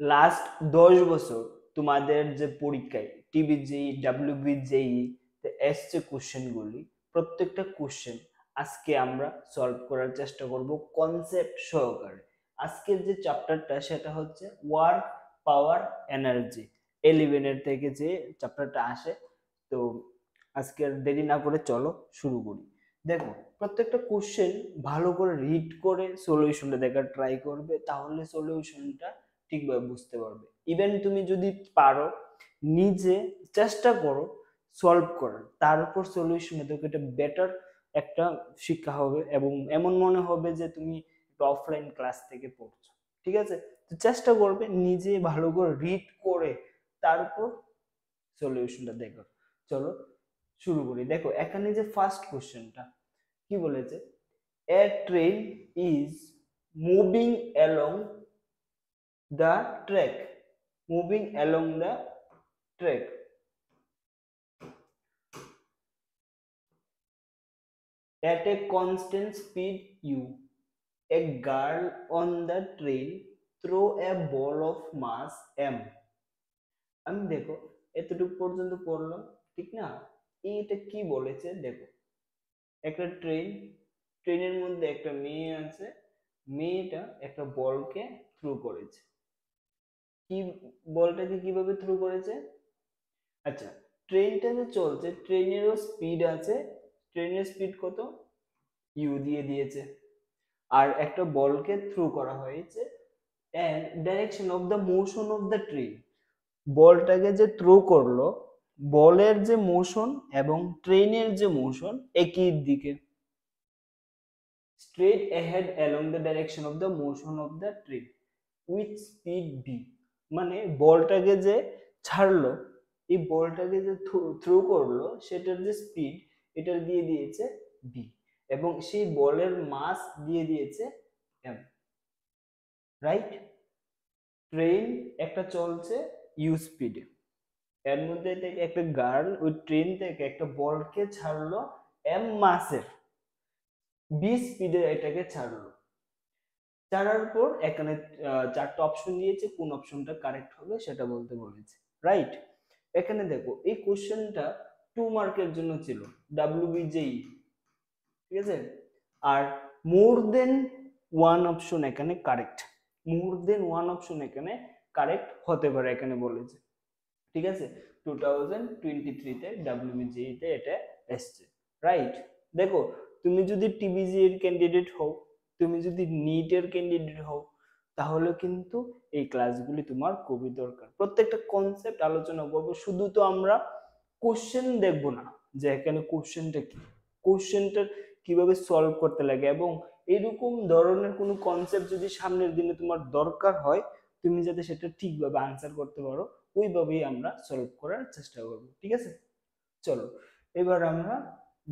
Last 10 বছর তোমাদের যে পরীক্ষায় টিবিজেই ডাব্লিউবিজেই এসছে কোশ্চেনগুলি, প্রত্যেকটা কোশ্চেন আজকে আমরা সলভ করার চেষ্টা করব কনসেপ্ট সহকারে। আজকের যে চ্যাপ্টারটা সেটা হচ্ছে ওয়ার্ক পাওয়ার এনার্জি, 11 থেকে যে চ্যাপ্টারটা আসে। তো আজকে আর দেরি না করে চলো শুরু করি। দেখো, প্রত্যেকটা কোশ্চেন ভালো করে রিড করে সলিউশনটা দেখার ট্রাই করবে, তাহলে সলিউশনটা ঠিকভাবে বুঝতে পারবে। ইভেন তুমি যদি পারো, নিজে চেষ্টা করো সলভ করার, তার উপর সলিউশনে দেখো, এটা বেটার একটা শিক্ষা হবে এবং এমন মনে হবে যে তুমি অফলাইন ক্লাস থেকে পড়ছো। ঠিক আছে, তো চেষ্টা করবে নিজে ভালো করে রিড করে তারপর সলিউশনটা দেখো। চলো শুরু করি। দেখো এখানে যে ফার্স্ট কোশ্চেনটা কি বলেছে, a train is moving along the track, moving along the track at a constant speed u. A girl on the train throw a ball of mass m. আমি দেখো এতটুকু পর্যন্ত পড়লাম, ঠিক না? এইটা কি বলেছে দেখো, একটা ট্রেন, ট্রেনের মধ্যে একটা মেয়ে আছে, মেয়েটা একটা বলকে থ্রো করেছে। কি, বলটাকে কিভাবে থ্রো করেছে? আচ্ছা, ট্রেনটা যে চলছে ট্রেনেরও স্পিড আছে, ট্রেনের স্পিড কত? ইউ দিয়ে দিয়েছে। আর একটা বলকে থ্রো করা হয়েছে, and direction of the motion of the train, বলটাকে যে থ্রো করলো, বলের যে মোশন এবং ট্রেনের যে মোশন একই দিকে, straight ahead along the direction of the motion of the train with speed v। মানে বলটাকে যে ছাড়লো, এই বলটাকে যে থ্রো করলো সেটার যে স্পিড, এটা দিয়ে দিয়েছে v, এবং সেই বলের মাস দিয়ে দিয়েছে m। রাইট? ট্রেন একটা চলছে ইউ স্পিডে, এর মধ্যে একটা গার্ল ওই ট্রেন থেকে একটা বলকে ছাড়লো এম মাসের, বি স্পিডে এটাকে ছাড়লো। ছাড়ার পর এখানে চারটা অপশন দিয়েছে, কোন অপশনটা কারেক্ট হবে সেটা বলতে বলেছে। রাইট? এখানে দেখো এই কোশ্চেনটা 2 মার্কের জন্য ছিল, ডাব্লিউবিজেই, ঠিক আছে? আর মোর দেন ওয়ান অপশন এখানে কারেক্ট, মোর দেন ওয়ান অপশন এখানে কারেক্ট হতে পারে এখানে বলেছে। ঠিক আছে, 2023-তে ডাব্লিউবিজিতে এটা এসছে। রাইট? দেখো, তুমি যদি টিবিজি এর ক্যান্ডিডেট হও, তুমি যদি নিটের ক্যান্ডিডেট হও, তাহলে কিন্তু এই ক্লাসগুলি তোমার খুবই দরকার। প্রত্যেকটা কনসেপ্ট আলোচনা করবো, শুধু তো আমরা কোশ্চেন দেখবো না যে এখানে কোশ্চেনটা কি, কোশ্চেনটা কিভাবে সলভ করতে লাগে, এবং এরকম ধরনের কোনো কনসেপ্ট যদি সামনের দিনে তোমার দরকার হয়, তুমি যাতে সেটা ঠিকভাবে আনসার করতে পারো, ওইভাবেই আমরা সলভ করার চেষ্টা করব। ঠিক আছে, চলো এবার আমরা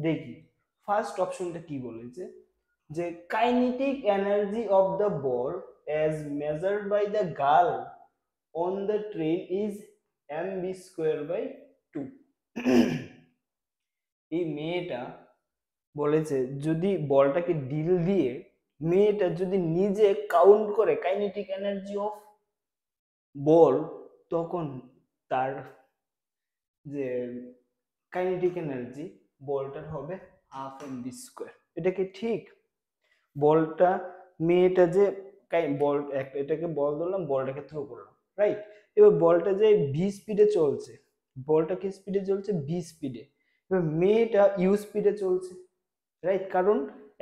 দেখি ফার্স্ট অপশনটা কি বলেছে, যে kinetic energy of the ball as measured by the girl on the train is mv²/2। এই মেয়েটা বলেছে যদি বলটাকে ডিল দিয়ে মেয়েটা যদি নিজে কাউন্ট করে কাইনেটিক এনার্জি অফ বল, তখন তার যে কাইনেটিক এনার্জি বলটার হবে হাফ এম বি স্কোয়ার। এটা কি ঠিক? বলটা, মেয়েটা যে বল, এটাকে বল ধরলাম, বলটাকে থ্রো করলাম, রাইট? এবার বলটা যে ভি স্পিডে চলছে, বলটা কি স্পিডে চলছে? ভি স্পিডে। এবার মেয়েটা ইউ স্পিডে চলছে, রাইট? কারণ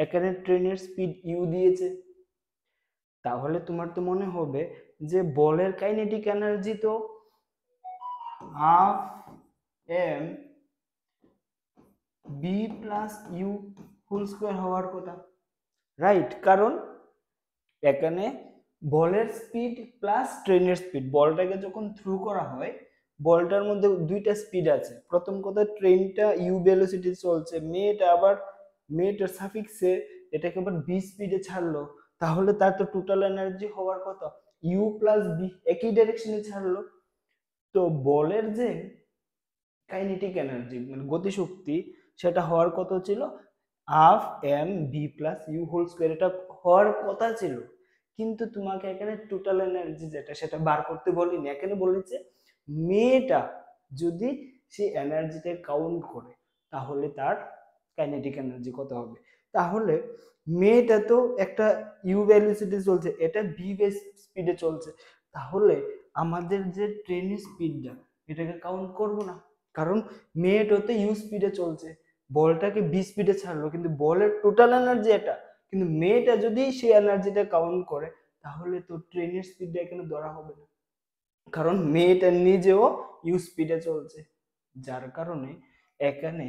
এখানে ট্রেনের স্পিড ইউ দিয়েছে। তাহলে তোমার তো মনে হবে যে বলের কাইনেটিক এনার্জি তো half m v plus u whole square হওয়ার কথা, রাইট? কারণ এখানে বলের স্পিড প্লাস ট্রেনের স্পিড, বলটাকে যখন থ্রু করা হয়, বলটার মধ্যে দুইটা স্পিড আছে। প্রথম কথা, ট্রেনটা ইউ ভেলোসিটি চলছে, মেয়েটার সাফিক্সে এটাকে আবার বি স্পিডে ছাড়লো, তাহলে তার তো টোটাল এনার্জি হওয়ার কথা ইউ প্লাস বি, একই ডাইরেকশনে ছাড়লো। তো বলের যে কাইনেটিক এনার্জি মানে গতিশক্তি, সেটা হওয়ার কথা ছিল half m v plus u whole square, এটা হওয়ার কথা ছিল। কিন্তু তোমাকে এখানে টোটাল এনার্জি যেটা সেটা বার করতে বলিনি, এখানে বলেছে মেয়েটা যদি সে এনার্জিটা কাউন্ট করে তাহলে তার কাইনেটিক এনার্জি কত হবে। তাহলে মেয়েটা তো একটা ইউ ভেলোসিটি চলছে, এটা ভি স্পিডে চলছে, তাহলে আমাদের যে ট্রেনের স্পিডটা এটাকে কাউন্ট করব না, কারণ মেয়েটা তো ইউ স্পিডে চলছে, বলটাকে ভি স্পিডে ছাড়লো, কিন্তু বলের টোটাল এনার্জি এটা, কিন্তু মেয়েটা যদি সেই এনার্জিটা কাউন্ট করে তাহলে তো ট্রেনের স্পিডটা এখানে ধরা হবে না, কারণ মেয়েটা নিজেও ইউ স্পিডে চলছে, যার কারণে এখানে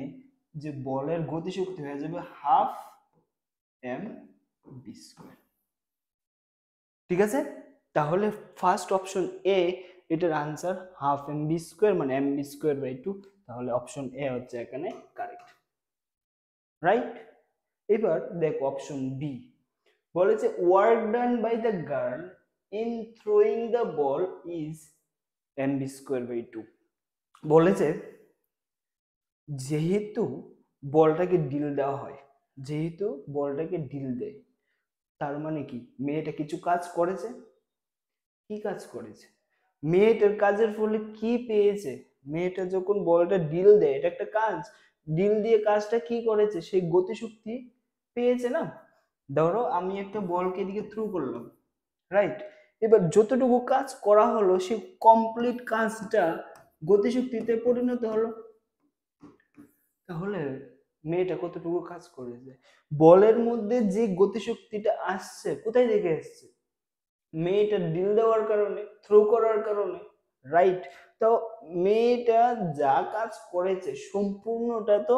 যে বলের গতিশক্তি হয়ে যাবে হাফ এম বি স্কোয়ার। ঠিক আছে, তাহলে ফার্স্ট অপশন এ এটার answer half m v square মানে এম বি স্কোয়ার বাই 2, তাহলে অপশন এ হচ্ছে এখানে কারেক্ট, রাইট। এবার দেখো অপশন বি বলেছে work done by the girl in throwing the ball is m v square by 2। বলেছে যেহেতু বলটাকে ডিল দেওয়া হয়, যেহেতু বলটাকে ডিল দেয়, তার মানে কি মেয়েটা কিছু কাজ করেছে, কি কাজ করেছে, মেয়েটার কাজের ফলে কি পেয়েছে, মেয়েটা যখন বলটা ডিল দেয় এটা একটা কাজ, ডিল দিয়ে কাজটা কি করেছে, সেই গতিশক্তি পেয়েছে না। ধরো আমি একটা বলকে এদিকে থ্রু করলাম, রাইট, এবার যতটুকু কাজ করা হলো সেই কমপ্লিট কাজটা গতিশক্তিতে পরিণত হলো, তাহলে মেয়েটা কতটুকু কাজ করেছে, বলের মধ্যে যে গতিশক্তিটা আসছে কোথায় থেকে আসছে, মেয়েটা ডিল দেওয়ার কারণে, থ্রো করার কারণে, রাইট। তো মেয়েটা যা কাজ করেছে সম্পূর্ণটা তো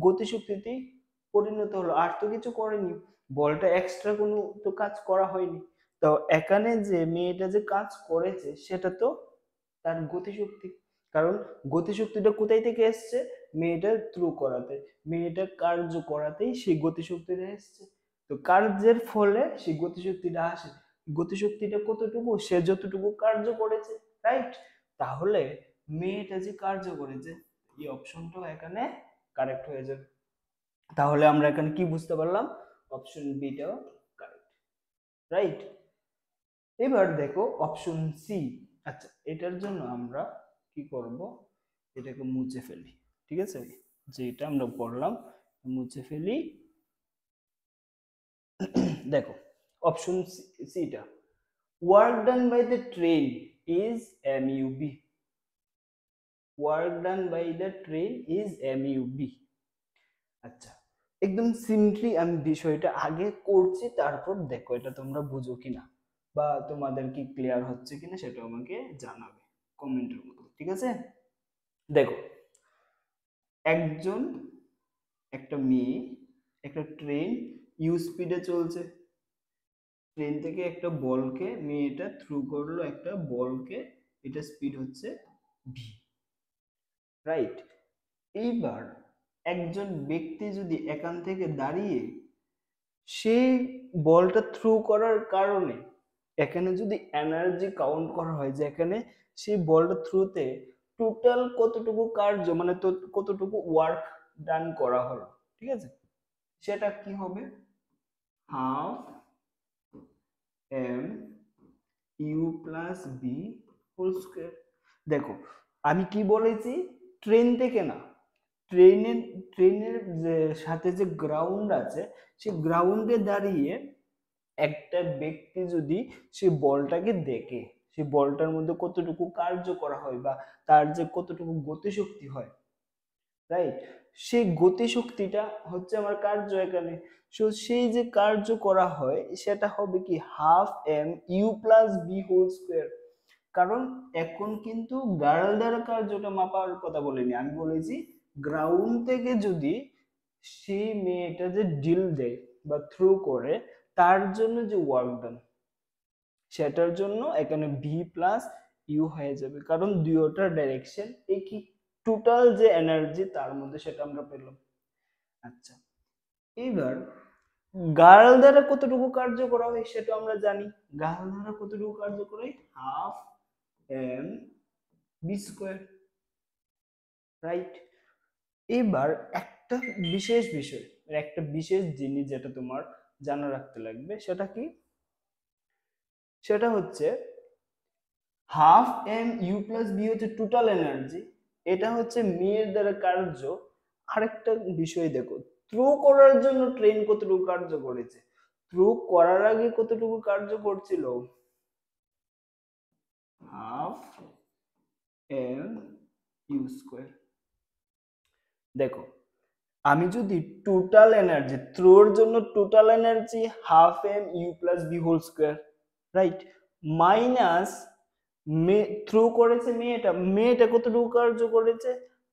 গতিশক্তিতেই পরিণত হলো, আর তো কিছু করেনি, বলটা এক্সট্রা কোনো তো কাজ করা হয়নি। তো এখানে যে মেয়েটা যে কাজ করেছে সেটা তো তার গতিশক্তি, কারণ গতিশক্তিটা কোথায় থেকে এসছে, মেয়েটা থ্রু করাতে, মেয়েটা কার্য করাতেই সেই গতিশক্তিটা এসছে। তো কার্যের ফলে সেই গতিশক্তিটা আসে, গতিশক্তিটা কতটুকু, সে যতটুকু কার্য করেছে, রাইট। তাহলে মেয়েটা যে কার্য করেছে এই অপশনটাও এখানে কারেক্ট হয়ে যাবে, তাহলে আমরা এখানে কি বুঝতে পারলাম, অপশন বিটাও কারেক্ট, রাইট। এবার দেখো অপশন সি, আচ্ছা এটার জন্য আমরা কি করব, এটাকে মুছে ফেলি, ঠিক আছে, যেটা আমরা পড়লাম মুছে ফেলি। দেখো অপশন সিটা work done by the train is MUB, work done by the train is MUB. আচ্ছা একদম সিম্পলি আমি বিষয়টা আগে করছি, তারপর দেখো এটা তোমরা বুঝো কিনা বা তোমাদের কি ক্লিয়ার হচ্ছে কিনা সেটা আমাকে জানাবে কমেন্টের মধ্যে, ঠিক আছে। দেখো একজন, একটা মেয়ে, একটা ট্রেন ইউ স্পিডে চলছে, ট্রেন থেকে একটা বলকে মেয়েটা থ্রু করলো, একটা বলকে, এটা স্পিড হচ্ছে ভি, রাইট। এইবার একজন ব্যক্তি যদি এখান থেকে দাঁড়িয়ে সেই বলটা থ্রু করার কারণে এখানে যদি এনার্জি কাউন্ট করা হয় যে এখানে সেই বলটা থ্রুতে টোটাল কতটুকু কার্য মানে কতটুকু ওয়ার্ক ডান করা হলো, ঠিক আছে, সেটা কি হবে, half m u plus v whole square. দেখো আমি কি বলেছি, ট্রেন থেকে না, ট্রেনের ট্রেনের যে সাথে যে গ্রাউন্ড আছে সেই গ্রাউন্ডে দাঁড়িয়ে একটা ব্যক্তি যদি সেই বলটাকে দেখে, সেই বলটার মধ্যে কতটুকু কার্য করা হয় বা তার যে কতটুকু গতিশক্তি হয়, রাইট, সেই গতিশক্তিটা হচ্ছে আমার কার্য এখানে। সো সেই যে কার্য করা হয় সেটা হবে কি half m u plus v whole square, কারণ এখন কিন্তু গার্ল দ্বারা কার্যটা মাপার কথা বলিনি, আমি বলেছি গ্রাউন্ড থেকে যদি সেই মেয়েটা যে ডিল দেয় বা থ্রু করে তার জন্য যে ওয়ার্ক ডান সেটার জন্য এখানে ভি প্লাস ইউ হয়ে যাবে, কারণ দুইটার ডাইরেকশন একই, টোটাল যে এনার্জি তার মধ্যে সেটা আমরা পেলাম। আচ্ছা এবার গার্ল দ্বারা কতটুকু কার্য করা হয় সেটা আমরা জানি, গার্ল দ্বারা কতটুকু কার্য করে half m v square, right. এবার একটা বিশেষ বিষয়, একটা বিশেষ জিনিস যেটা তোমার জানা রাখতে লাগবে সেটা কি, সেটা হচ্ছে half m u plus v হচ্ছে টোটাল এনার্জি, এটা হচ্ছে মেয়ের দ্বারা কার্য। আরেকটা বিষয় দেখো, থ্রো করার জন্য ট্রেন কতটুকু কার্য করেছে, থ্রো করার আগে কতটুকু কার্য করছিল, হাফ এম ইউ স্কোয়ার। দেখো আমি যদি টোটাল এনার্জি থ্রোর জন্য total energy half m u plus v whole square, right, minus throw করেছে মেয়েটা কতটুকু কার্য করেছে,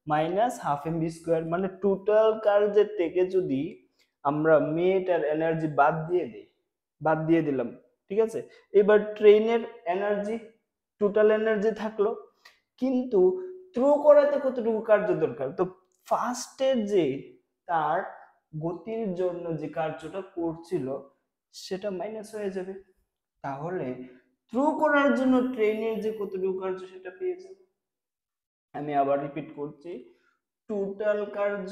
minus half m v square. মানে টোটাল কার্যের থেকে যদি আমরা মেয়েটার এনার্জি বাদ দিয়ে দিলাম, ঠিক আছে, এবার ট্রেনের এনার্জি টোটাল এনার্জি থাকলো, কিন্তু থ্রো করাতে কতটুকু কার্য দরকার, তো ফার্স্টের যে তার গতির জন্য যে কার্যটা করছিল সেটা মাইনাস হয়ে যাবে, তাহলে থ্রো করার জন্য ট্রেনের যে কতটুকু কার্য সেটা পেয়ে যাবে। আমি আবার রিপিট করছি, টোটাল কার্য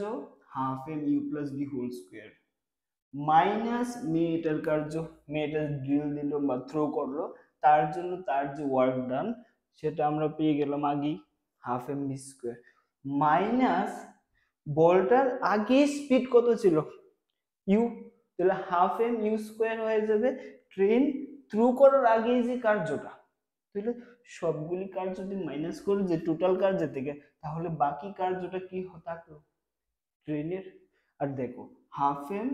half m u plus v whole square minus মেয়েটার কার্য, মেয়েটা ড্রিল দিল বা থ্রো করলো, তার জন্য তার যে ওয়ার্ক ডান সেটা আমরা পেয়ে গেলাম আগেই, half m v square, minus বলটার আগে স্পিড কত ছিল, ইউ, তাহলে হাফ এম ইউ স্কোয়ার হয়ে যাবে ট্রেন থ্রু করার আগে যে কার্যটা, তাহলে সবগুলি কার্য যদি মাইনাস করে যে টোটাল কার্য থেকে, তাহলে বাকি কার্যটা কি থাকলো ট্রেনের। আর দেখো হাফ এম,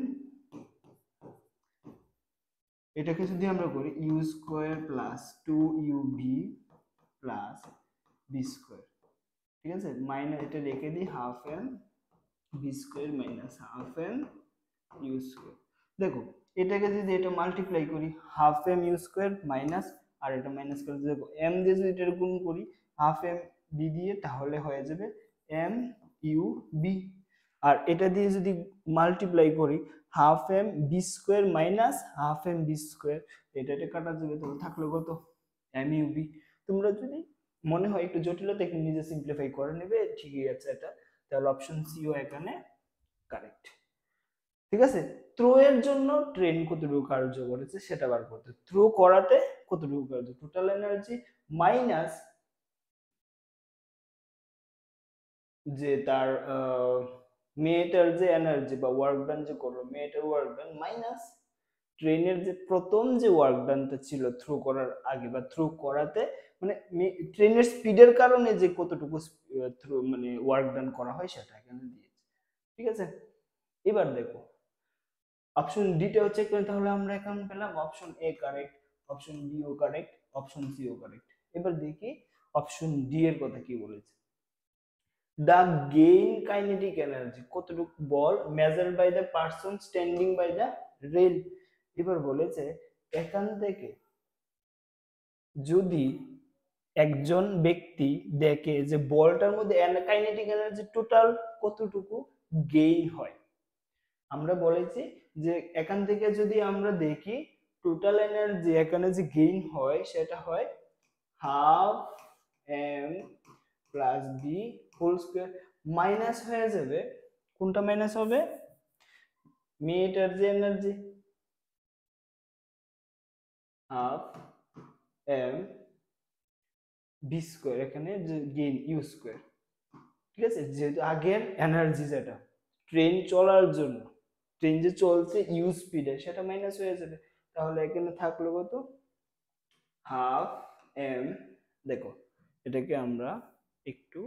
এটাকে যদি আমরা করি u square plus two u v plus v square, ঠিক আছে, মাইনাস এটা রেখে দিই half m v square minus half m u square. দেখো এটাকে যদি এটা মাল্টিপ্লাই করি half m u square minus, আর এটা মাইনাস করে দেখো এম দিয়ে যদি এটা গুণ করি হাফ এম বি দিয়ে, তাহলে হয়ে যাবে এম ইউ বি, আর এটা দিয়ে যদি মাল্টিপ্লাই করি half m v square minus half m v square, এটা কাটা যাবে, তাহলে থাকলো কত এম ইউ বি। তোমরা যদি মনে হয় একটু জটিলতা একটু নিজে সিম্পলিফাই করে নেবে, ঠিকই আছে এটা, তাহলে অপশন সি ও এখানে কারেক্ট। ঠিক আছে, থ্রো এর জন্য ট্রেন কতটুকু কার্য করেছে সেটা বার করতে, থ্রো করাতে কতটুকু কার্য, টোটাল এনার্জি মাইনাস যে তার মেয়েটার যে এনার্জি বা ওয়ার্ক ডান যে করলো মেয়েটার ওয়ার্ক ডান, মাইনাস ট্রেনের যে প্রথম যে ওয়ার্ক ডানটা ছিল থ্রো করার আগে বা থ্রো করাতে, মানে ট্রেনের স্পিডের কারণে যে কতটুকু থ্রো মানে ওয়ার্ক ডান করা হয় সেটা এখানে দিয়েছে। ঠিক আছে, এবার দেখো অপশন ডিটাও চেক করি, তাহলে আমরা এখন পেলাম option A correct, option B ও কারেক্ট, অপশন সি ও কারেক্ট। এবার দেখি অপশন ডি এর কথা কি বলেছে, দ্য গেইন কাইনেটিক এনার্জি কতটুকু বল measure by the person standing by the rail. এবার বলেছে এখান থেকে যদি একজন ব্যক্তি দেখে যে বলটার মধ্যে কাইনেটিক এনার্জি টোটাল কতটুকু গেইন হয়, আমরা বলেছি যে এখান থেকে যদি আমরা দেখি টোটাল এনার্জি এখানে যে গেইন হয় সেটা হয় half m plus v whole square, minus হয়ে যাবে কোনটা মাইনাস হবে, মেয়েটার যে energy half m v square, এখানে যে গেইন ইউ স্কোয়ার। ঠিক আছে, যেহেতু আগের এনার্জি যেটা ট্রেন চলার জন্য, ট্রেন যে চলছে ইউ স্পিডে সেটা মাইনাস হয়ে যাবে, তাহলে এখানে থাকলো কত হাফ এম, দেখো এটাকে আমরা একটু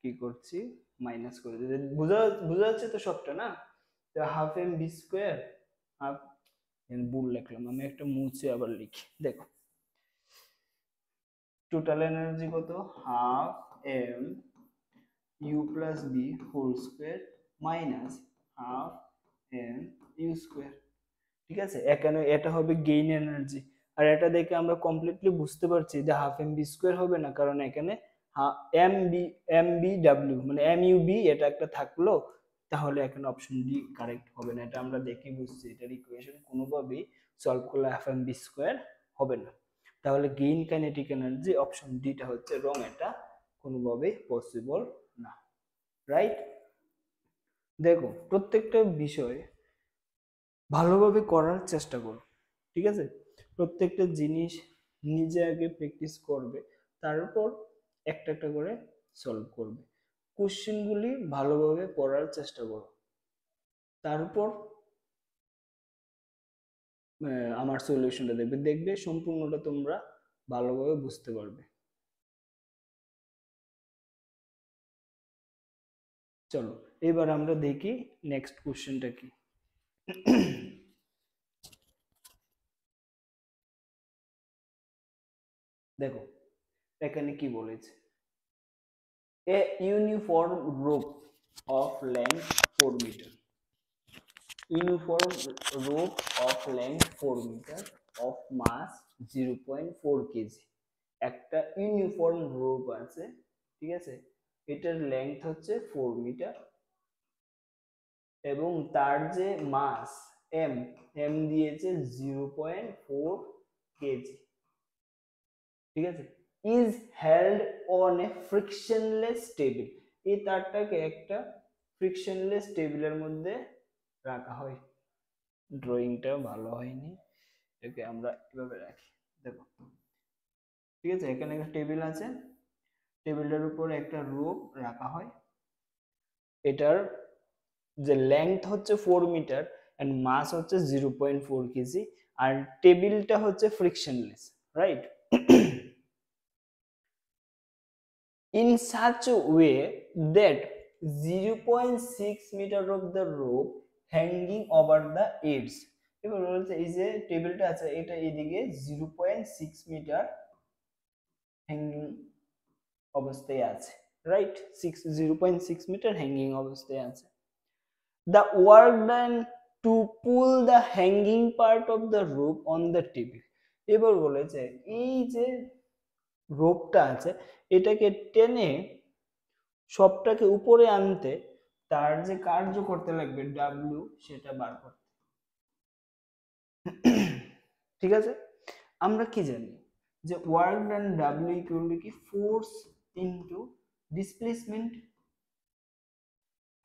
কি করছি মাইনাস করে দিই, বোঝা বোঝা যাচ্ছে তো সবটা না, তো half m v square half, ভুল লিখলাম আমি, একটা মুছে আবার লিখি, দেখো টোটাল এনার্জি কত half m u plus v whole square minus half m u square. ঠিক আছে, এখানে এটা হবে গেইন এনার্জি, আর এটা দেখে আমরা কমপ্লিটলি বুঝতে পারছি যে হাফ এম বি স্কোয়ার হবে না, কারণ এখানে এম বি ডাব্লিউ মানে এম ইউ বি এটা একটা থাকলো, তাহলে এখানে অপশন ডি কারেক্ট হবে না, এটা আমরা দেখে বুঝছি এটার ইকুয়েশন কোনোভাবেই সলভ করলে হাফ এম বি স্কোয়ার হবে না, তাহলে গেইন কাইনেটিক এনার্জি অপশন ডিটা হচ্ছে রং, এটা কোনোভাবেই পসিবল না, রাইট। দেখো প্রত্যেকটা বিষয় ভালোভাবে করার চেষ্টা করো, ঠিক আছে, প্রত্যেকটা জিনিস নিজে আগে প্র্যাকটিস করবে, তারপর একটা একটা করে সলভ করবে। কোশ্চেনগুলি ভালোভাবে পড়ার চেষ্টা করো, তারপর আমার সলিউশনটা দেখবে, দেখবে সম্পূর্ণটা তোমরা ভালোভাবে বুঝতে পারবে। চলো এবার আমরা দেখি নেক্সট কোশ্চেনটা কি। দেখো এখানে কি বলেছে, a uniform rope of length 4 metre, uniform rope of length 4 meter of mass 0.4 kg। একটা ইউনিফর্ম রোপ আছে, ঠিক আছে, এটার লেন্থ হচ্ছে 4 মিটার এবং তার যে মাস এম এম দিয়েছে 0.4 কেজি, ঠিক আছে, is held on a frictionless table. এই তারটাকে একটা ফ্রিকশনলেস টেবিলের মধ্যে রাখা হয়। ড্রয়িংটা ভালো হয়নি, এটাকে আমরা এভাবে রাখি। দেখো ঠিক আছে, এখানে একটা টেবিল আছে, টেবিলটার উপরে একটা রোপ রাখা হয়, এটার যে লেন্থ হচ্ছে 4 মিটার এন্ড মাস হচ্ছে 0.4 কেজি, আর টেবিলটা হচ্ছে frictionless, right. in such a way that 0.6 meter of the rope hanging over the edge, এবার বলছে এই যে টেবিলটা আছে এটা এইদিকে 0.6 মিটার হ্যাঙ্গিং অবস্থায় আছে, রাইট, 0.6 মিটার হ্যাঙ্গিং অবস্থায় আছে। the work done to pull the hanging part of the rope on the table, এবার বলেছে এই যে রোপটা আছে এটাকে টেনে সবটাকে উপরে আনতে তার যে কার্য করতে লাগবে ডাব্লিউ, সেটা বার করতে, ঠিক আছে। আমরা কি জানি যে work done W equal to কি force into displacement,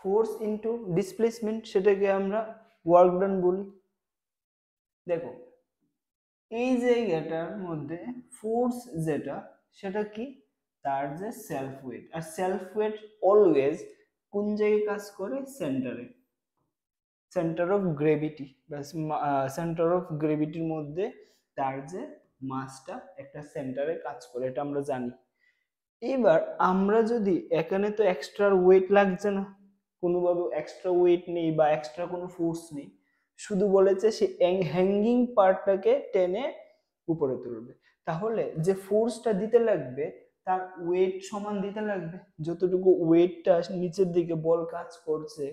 force into displacement, সেটাকে আমরা ওয়ার্ক ডান বলি। দেখো এই জায়গাটার মধ্যে ফোর্স যেটা সেটা কি, তার যে সেলফ ওয়েট, আর সেলফ ওয়েট অলওয়েজ কোন জায়গায় কাজ করে, সেন্টারে, সেন্টার অফ গ্রেভিটি বা সেন্টার অফ গ্রেভিটির মধ্যে তার যে মাসটা একটা সেন্টারে কাজ করে, এটা আমরা জানি। এবার আমরা যদি এখানে তো এক্সট্রা ওয়েট লাগছে না, কোনোভাবে এক্সট্রা ওয়েট নেই বা এক্সট্রা কোনো ফোর্স নেই, শুধু বলেছে সে হ্যাঙ্গিং পার্টটাকে টেনে উপরে তুলবে, তাহলে যে ফোর্সটা দিতে লাগবে তার ওয়েট সমান দিতে লাগবে, যতটুকু ওয়েটটা নিচের দিকে বল কাজ করছে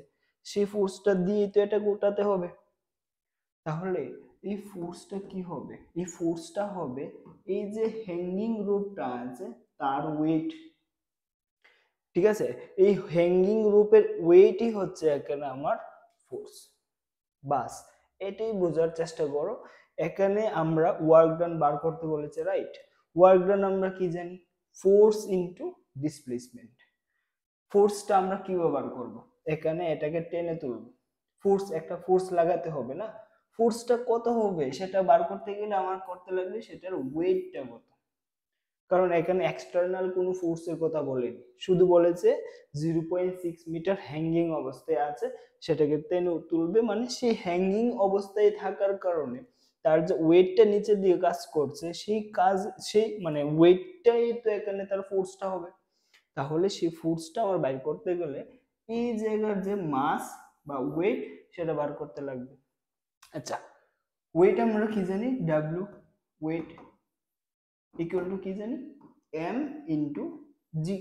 সেই ফোর্সটা দিয়ে তো এটা গোটাতে হবে। তাহলে এই ফোর্সটা কি হবে, এই ফোর্সটা হবে এই যে হ্যাঙ্গিং রোপটা আছে তার ওয়েট, ঠিক আছে, এই হ্যাঙ্গিং রোপের ওয়েটই হচ্ছে এখানে আমার ফোর্স। বাস এটাই বোঝার চেষ্টা করো। এখানে আমরা ওয়ার্ক ডান বার করতে বলেছে, রাইট। ওয়ার্ক ডান আমরা কি জানি, ফোর্স ইনটু ডিসপ্লেসমেন্ট। ফোর্সটা আমরা কিভাবে বার করব, এখানে এটাকে টেনে তুলব, ফোর্স একটা ফোর্স লাগাতে হবে না, ফোর্সটা কত হবে সেটা বার করতে গেলে আমার করতে লাগবে সেটার ওয়েটটা কত, কারণ এখানে এক্সটার্নাল কোনো ফোর্সের কথা বলেনি, শুধু বলেছে 0.6 মিটার হ্যাঙ্গিং অবস্থায় আছে সেটাকে টেনে তুলবে, মানে সেই হ্যাঙ্গিং অবস্থায় থাকার কারণে তার যে ওয়েটটা নিচের দিকে কাজ করছে সেই কাজ, সেই মানে ওয়েটটাই তো এখানে তার ফোর্সটা হবে। তাহলে সেই ফোর্সটা আমার বাইর করতে গেলে এই জায়গার যে মাস বা ওয়েট সেটা বার করতে লাগবে। আচ্ছা ওয়েট আমরা কি জানি, ডাব্লিউ ওয়েট ইকুয়াল টু কি জানি, এম ইন্টু জি,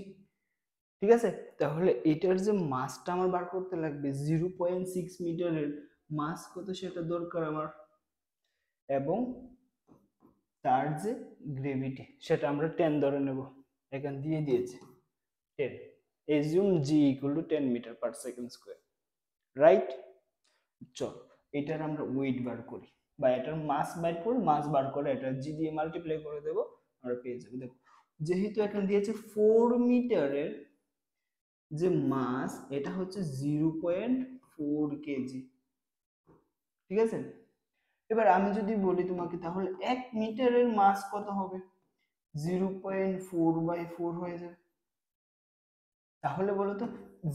ঠিক আছে। তাহলে এটার যে মাসটা আমার বার করতে লাগবে 0.6 মিটারের মাস কত সেটা দরকার আমার, এবং তার যে গ্রেভিটি সেটা আমরা 10 ধরে নেব, এখানে দিয়ে দিয়েছে 10, assume g equal to 10 meter per second square, right. চল এটার আমরা ওয়েট বার করি বা এটার মাস বার করি, মাস বার করে এটা জি দিয়ে মাল্টিপ্লাই করে দেব, আমরা পেয়ে যাবো। দেখো যেহেতু এখানে দিয়েছে 4 মিটারের যে মাস এটা হচ্ছে 0.4 কেজি, ঠিক আছে। এবার আমি যদি বলি তোমাকে, তাহলে 1 মিটারের মাস কত হবে? 0.4/4 হয়ে যাবে। তাহলে বলো তো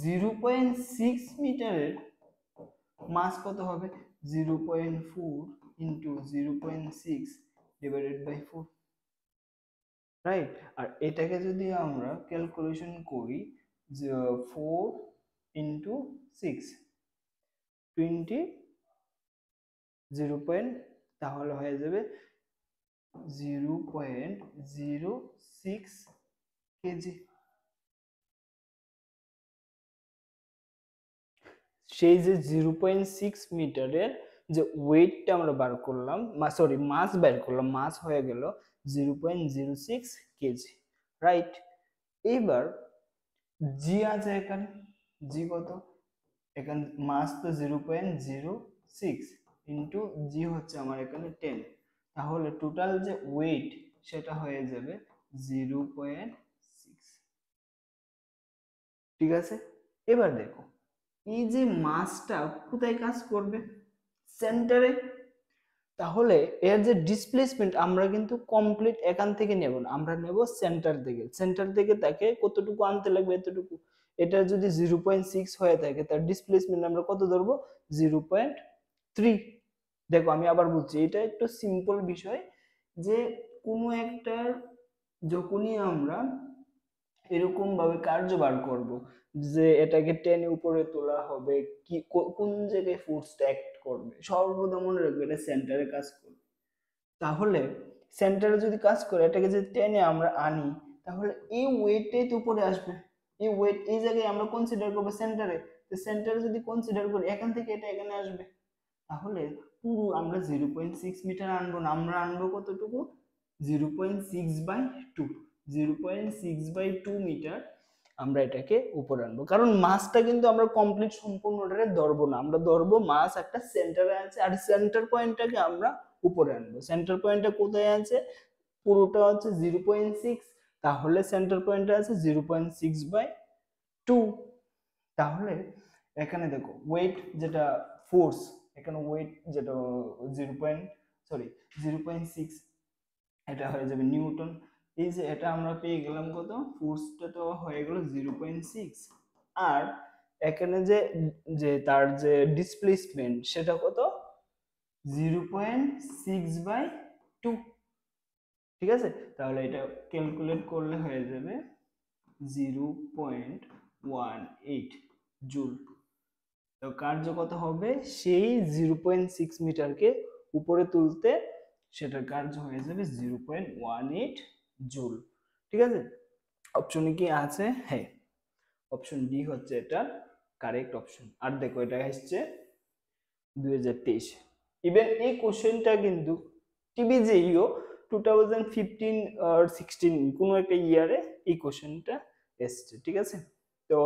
0.6 মিটারের মাস কত হবে? 0.4 ইন্টু 0.6 ডিভাইডেড বাই 4, রাইট? আর এটাকে যদি আমরা ক্যালকুলেশন করি, 4 ইন্টু 6 20, 0. তাহলে হয়ে যাবে 0.06 কেজি। সেই যে 0.6 মিটারের যে ওয়েটটা আমরা বার করলাম, সরি মাস বের করলাম, মাস হয়ে গেল 0.06 কেজি, রাইট? এবার জি আছে এখানে, জি কত? এখানে মাস তো 0.06 ইন্টু জি হচ্ছে আমার এখানে 10, তাহলে টোটাল যে ওয়েট সেটা হয়ে যাবে 0.6। ঠিক আছে, এবার দেখো এই যে মাসটা কোথায় কাজ করবে? সেন্টারে। তাহলে এর যে ডিসপ্লেসমেন্ট আমরা কিন্তু কমপ্লিট এখান থেকে নেব না, আমরা নেব সেন্টার থেকে। সেন্টার থেকে তাকে কতটুকু আনতে লাগবে? এতটুকু। এটা যদি 0.6 হয়ে থাকে, তার ডিসপ্লেসমেন্ট আমরা কত ধরবো? 0.3। দেখো আমি আবার বলছি, এটা একটু সিম্পল বিষয়, যে কোনো একটার যখনই আমরা এরকম ভাবে কার্যবার করব, যে এটাকে টেনে উপরে তোলা হবে, কি কোন জায়গায় ফোর্সটা অ্যাক্ট করবে, সর্বদা মনে রাখবে এটা সেন্টারে কাজ করবে। তাহলে সেন্টারে যদি কাজ করে, এটাকে যদি টেনে আমরা আনি, তাহলে এই ওয়েটটাই তো উপরে আসবে। এই ওয়েট এই জায়গায় আমরা কনসিডার করবো সেন্টারে। তো সেন্টারে যদি কনসিডার করি, এখান থেকে এটা এখানে আসবে। তাহলে পুরো আমরা 0.6 মিটার আনবো না, আমরা আনবো কতটুকু? 0.6/2। 0.6/2 মিটার আমরা এটাকে উপরে আনবো, কারণ মাসটা কিন্তু আমরা কমপ্লিট সম্পূর্ণটারে ধরবো না, আমরা ধরবো মাস একটা সেন্টারে আছে, আর সেন্টার পয়েন্টটাকে আমরা উপরে আনবো। সেন্টার পয়েন্টটা কোথায় আছে? পুরোটা হচ্ছে 0.6, তাহলে সেন্টার পয়েন্টটা আছে 0.6/2। তাহলে এখানে দেখো ওয়েট যেটা ফোর্স, এখানে ওয়েট যেটা 0.6, এটা হয়ে যাবে নিউটন। এই যে এটা আমরা পেয়ে গেলাম কত? ফোর্সটা তো হয়ে গেল 0.6, আর এখানে যে যে তার যে ডিসপ্লেসমেন্ট সেটা কত? 0.6/2। ঠিক আছে, তাহলে এটা ক্যালকুলেট করলে হয়ে যাবে 0.18 জুল। তো কার্য কত হবে? সেই 0.6 মিটারকে উপরে তুলতে সেটার কার্য হয়ে যাবে 0.18 জুল। ঠিক আছে, অপশনে কি আছে? হ্যাঁ, অপশন ডি হচ্ছে এটা কারেক্ট অপশন। আর দেখো এটা আসছে 2023। ইভেন এই কোশ্চেনটা কিন্তু টিবিজেইও 2015 আর 16 কোনো একটা ইয়ারে এই কোশ্চেনটা এসছে। ঠিক আছে, তো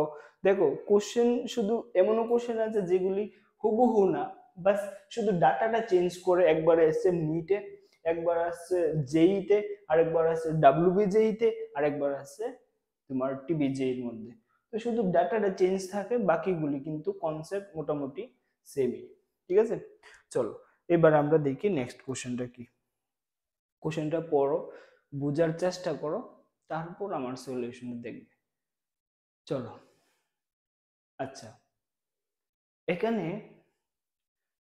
দেখো কোশ্চেন শুধু এমনও কোশ্চেন আছে যেগুলি হুবহু না, বাস শুধু ডাটাটা চেঞ্জ করে, একবার এসছে নিটে, একবার আসছে জেইতে, আরেকবার আসছে ডাব্লিউবিজেইতে, আরেকবার আসছে তোমার টিবিজেইর মধ্যে। তো শুধু ডাটাটা চেঞ্জ থাকে, বাকিগুলি কিন্তু কনসেপ্ট মোটামুটি সেমই। ঠিক আছে, চলো এবার আমরা দেখি নেক্সট কোশ্চেনটা কি। কোশ্চেনটা পড়ো, বোঝার চেষ্টা করো, তারপর আমার সলিউশন দেখবে। চলো, আচ্ছা এখানে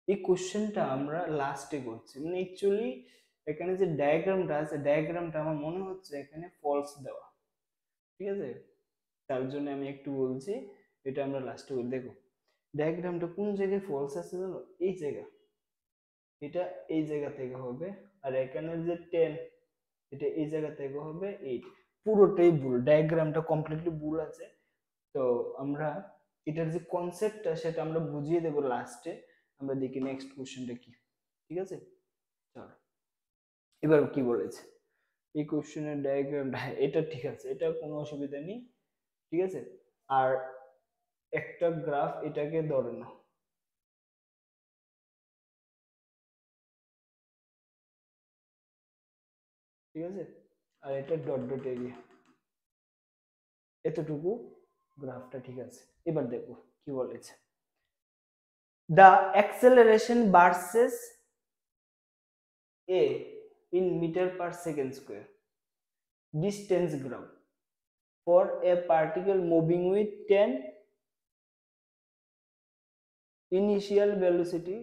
এই কোশ্চেনটা আমরা লাস্টে করছি, মানে অ্যাকচুয়ালি এখানে যে ডায়াগ্রামটা আছে, ডায়াগ্রামটা আমার মনে হচ্ছে এখানে ফলস দেওয়া। ঠিক আছে, তার জন্য আমি একটু বলছি, এটা আমরা লাস্টে বলি। দেখো ডায়াগ্রামটা কোন জায়গায় ফলস আছে জানো? এই জায়গা, এটা এই জায়গা থেকে হবে, আর এখানে যে 10, এটা এই জায়গা থেকে হবে 8। পুরোটাই ভুল, ডায়াগ্রামটা কমপ্লিটলি ভুল আছে। তো আমরা এটার যে কনসেপ্টটা সেটা আমরা বুঝিয়ে দেব লাস্টে। আমরা দেখি নেক্সট কোশ্চেনটা কি। ঠিক আছে, চলো এবার কি বলেছে এই কোশ্চেনের ডায়াগ্রামটা। এটা ঠিক আছে, এটা কোনো অসুবিধা নেই। ঠিক আছে, আর একটা গ্রাফ এটাকে ধরে না। ঠিক আছে, আর এটা ডট ডট এরিয়া, এতটুকু গ্রাফটা ঠিক আছে। এবার দেখো কি বলেছে, the acceleration versus A in meter per second square. Distance graph for a particle moving with 10 initial velocity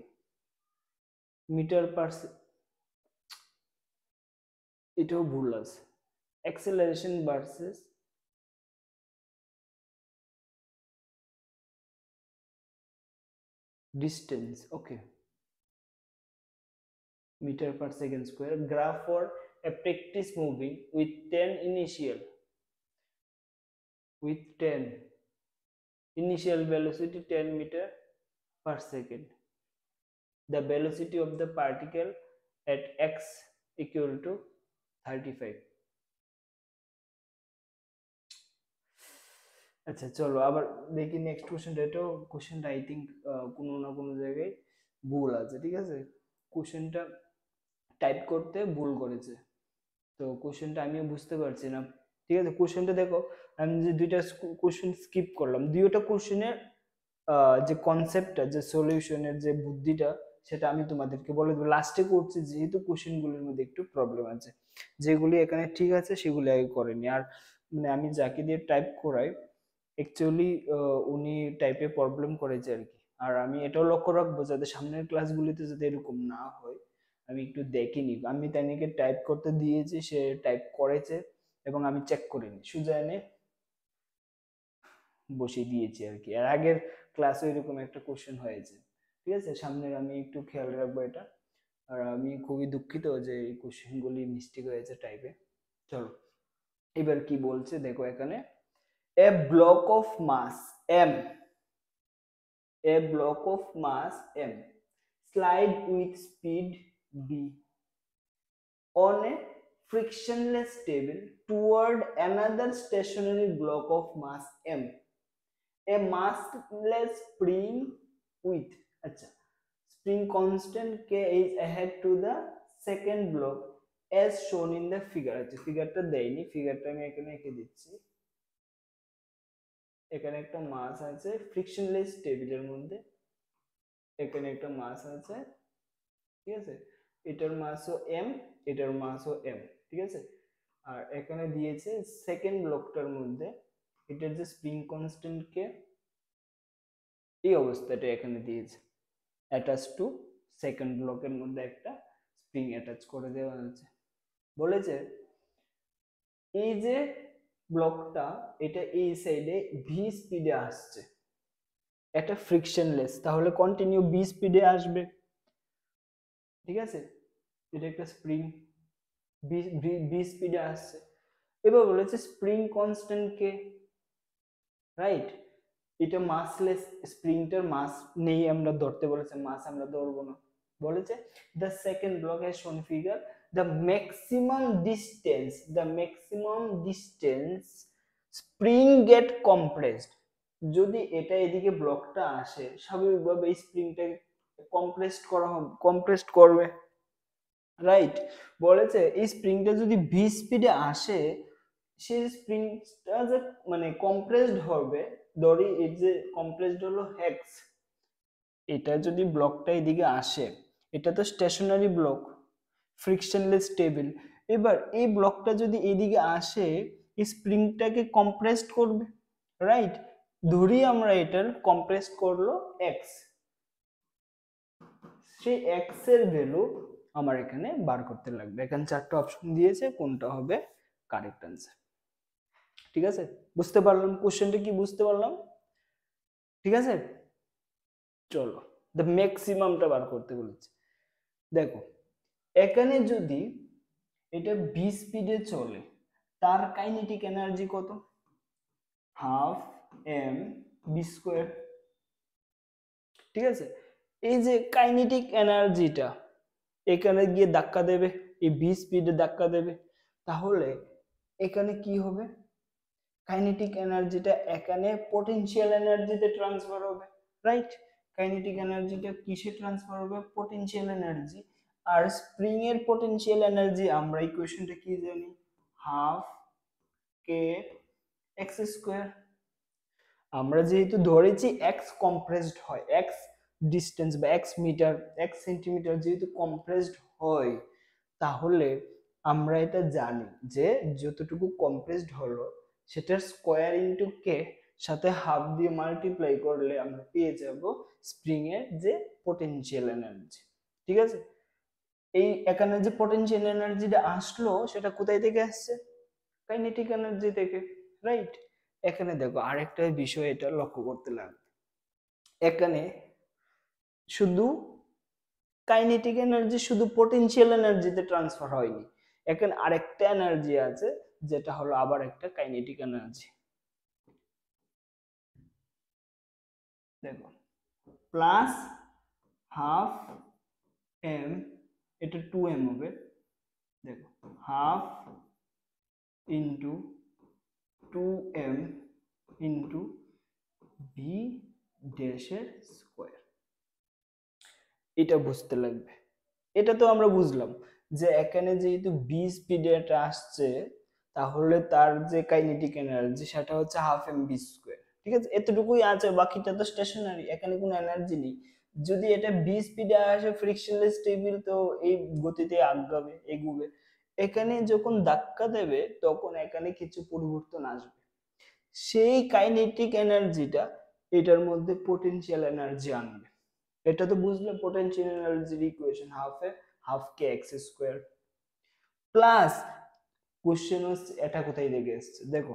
meter per এটাও ভুল আছে acceleration versus distance. Okay, meter per second square graph for a practice moving with 10 initial velocity 10 meter per second. The velocity of the particle at x equal to 35. আচ্ছা চলো আবার দেখি next কোশ্চেনটা। এটাও কোশ্চেনটা আই থিঙ্ক কোনো না কোনো জায়গায় ভুল আছে, ঠিক আছে? কোশ্চেনটা টাইপ করতে ভুল করেছে, তো কোশ্চেনটা আমিও বুঝতে পারছি না, ঠিক আছে? কোশ্চেনটা দেখো, আমি যে দুইটা কোশ্চেন স্কিপ করলাম, দুইটা কোশ্চেনের যে কনসেপ্টটা, যে সলিউশনের যে বুদ্ধিটা, সেটা আমি তোমাদেরকে বলে দেবো লাস্টে করছি, যেহেতু কোশ্চেনগুলোর মধ্যে একটু প্রবলেম আছে। যেগুলি এখানে ঠিক আছে সেগুলি আগে করেনি। আর মানে আমি যাকে দিয়ে টাইপ করাই অ্যাকচুয়ালি উনি টাইপে প্রবলেম করেছে আর কি। আর আমি এটাও লক্ষ্য রাখবো যাতে সামনের ক্লাসগুলিতে যাতে এরকম না হয়, আমি একটু দেখিনি। আমি তানিকে টাইপ করতে দিয়েছি, সে টাইপ করেছে এবং আমি চেক করিনি, সোজা এনে বসিয়ে দিয়েছি আর কি। আর আগের ক্লাসে এরকম একটা কোশ্চেন হয়েছে, ঠিক আছে? সামনের আমি একটু খেয়াল রাখবো এটা। আর আমি খুবই দুঃখিত যে এই কোশ্চেনগুলি মিস্টেক হয়েছে টাইপে। চলো এবার কি বলছে দেখো এখানে, a block of mass m, a block of mass m slide with speed v on a frictionless table toward another stationary block of mass m. A massless spring with spring constant k is ahead to the second block as shown in the figure. ফিগারটা দেয়নি, ফিগারটা আমি এখানে এঁকে দিচ্ছি। এখানে একটা মাস আছে frictionless টেবিলের মধ্যে, এখানে একটা মাস আছে, ঠিক আছে? এটার মাসও m, এটার মাসও m, ঠিক আছে? আর এখানে দিয়েছে সেকেন্ড ব্লকটার মধ্যে এটার যে স্প্রিং কনস্ট্যান্ট কে, এই অবস্থাটা এখানে দিয়েছে, অ্যাটাচ টু সেকেন্ড ব্লকের মধ্যে একটা স্প্রিং অ্যাটাচ করে দেওয়া আছে। বলেছে এই যে ব্লকটা, এটা এই সাইডে ভি স্পিডে আসছে, এটা ফ্রিকশনলেস, তাহলে কন্টিনিউ ভি স্পিডে আসবে, ঠিক আছে? এটা একটা স্প্রিং ভি স্পিডে আসছে। এবার বলেছে স্প্রিং কনস্ট্যান্ট কে, রাইট? এটা মাসলেস, স্প্রিংটার মাস নেই আমরা ধরতে বলেছে, মাস আমরা ধরবো না। বলেছে দ্য সেকেন্ড ব্লক হ্যাজ শোন figure the maximum distance spring get compressed, যদি এটা এদিকে ব্লকটা আসে স্বাভাবিকভাবে এই স্প্রিংটা কম্প্রেসড করবে, রাইট? বলেছে এই স্প্রিংটা যদি ভি স্পিডে আসে, সেই স্প্রিংটা যে মানে কম্প্রেসড হবে, ধরি এই যে কম্প্রেসড হলো হেক্স, এটা যদি ব্লকটা এদিকে আসে, এটা তো স্টেশনারি ব্লক, ফ্রিকশনলেস টেবিল, এবার এই ব্লকটা যদি এদিকে আসে এই স্প্রিংটাকে কম্প্রেসড করবে, রাইট? ধরি আমরা এটার কম্প্রেসড করলো এক্স, সেই এক্স এর ভ্যালু আমার এখানে বার করতে লাগবে। এখানে চারটা অপশন দিয়েছে, কোনটা হবে কারেক্ট আনসার, ঠিক আছে? বুঝতে পারলাম কোশ্চেনটা কি, বুঝতে পারলাম, ঠিক আছে? চলো দ্য ম্যাক্সিমামটা বার করতে বলেছে। দেখো এখানে যদি এটা ভি স্পিডে চলে, তার কাইনেটিক এনার্জি কত? হাফ এম বি স্কোয়ার, ঠিক আছে? এই যে কাইনেটিক এনার্জিটা এখানে গিয়ে ধাক্কা দেবে, এই ভি স্পিডে ধাক্কা দেবে, তাহলে এখানে কি হবে? কাইনেটিক এনার্জিটা এখানে পটেনশিয়াল এনার্জিতে ট্রান্সফার হবে, রাইট? কাইনেটিক এনার্জিটা কিসে ট্রান্সফার হবে? Potential energy. আর স্প্রিং এর পটেনশিয়াল এনার্জি আমরা ইকুয়েশনটা কি জানি? Half k x square. আমরা যেহেতু ধরেছি এক্স কম্প্রেসড হয়, এক্স ডিস্টেন্স বা এক্স মিটার, এক্স সেন্টিমিটার যেহেতু কম্প্রেসড হয়, তাহলে আমরা এটা জানি যে যতটুকু কম্প্রেসড হলো সেটার স্কোয়ার ইন্টু কে সাথে হাফ দিয়ে মাল্টিপ্লাই করলে আমরা পেয়ে যাব স্প্রিং এর যে পোটেনশিয়াল এনার্জি। ঠিক আছে, এই এখানে যে পোটেনশিয়াল এনার্জিটা আসলো সেটা কোথায় থেকে আসছে? কাইনেটিক এনার্জি থেকে, রাইট? এখানে দেখো আরেকটা বিষয় এটা লক্ষ্য করতে লাগবে, এখানে শুধু কাইনেটিক এনার্জি শুধু পোটেনশিয়াল এনার্জিতে ট্রান্সফার হয়নি, এখানে আরেকটা এনার্জি আছে যেটা হলো আবার একটা কাইনেটিক এনার্জি। দেখো প্লাস হাফ এম, এটা 2m হবে, দেখো half into 2m into V ড্যাশের স্কোয়ার। এটা বুঝতে লাগবে, এটা তো আমরা বুঝলাম যে এখানে যেহেতু বি স্পিডে এটা আসছে তাহলে তার যে কাইনেটিক এনার্জি সেটা হচ্ছে হাফ এম বি স্কোয়ার। ঠিক আছে, এতটুকুই আছে, বাকিটা তো স্টেশনারি, এখানে কোনো এনার্জি নেই। যদি এটা বি স্পিডে আসে ফ্রিকশনলেস টেবিল তো এই গতিতে আগাবে এগুবে, এখানে যখন ধাক্কা দেবে তখন এখানে কিছু পরিবর্তন আসবে, সেই কাইনেটিক এনার্জিটা এটার মধ্যে পোটেনশিয়াল এনার্জি আনবে। এটা তো বুঝলে পোটেনশিয়াল এনার্জির equation half k x square plus question হচ্ছে এটা কোথায় থেকে এসছে, দেখো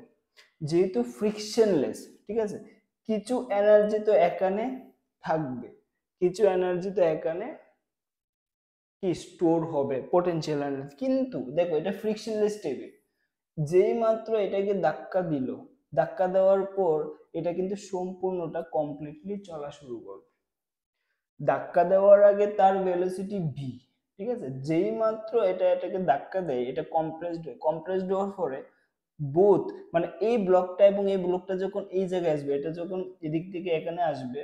যেহেতু ফ্রিকশনলেস, ঠিক আছে, কিছু এনার্জি তো এখানে থাকবে, কিছু এনার্জি তো এখানে কি স্টোর হবে পোটেনশিয়াল এনার্জি, কিন্তু দেখো এটা ফ্রিকশনলেস টেবিল, যেই মাত্র এটাকে ধাক্কা দিল, ধাক্কা দেওয়ার পর এটা কিন্তু সম্পূর্ণটা কমপ্লিটলি চলা শুরু করবে। ধাক্কা দেওয়ার আগে তার ভেলোসিটি ভি, ঠিক আছে, যেই মাত্র এটাকে ধাক্কা দেয় এটা কম্প্রেসড হওয়ার পরে বোথ মানে এই ব্লকটা এবং এই ব্লকটা যখন এই জায়গায় আসবে, এটা যখন এদিক থেকে এখানে আসবে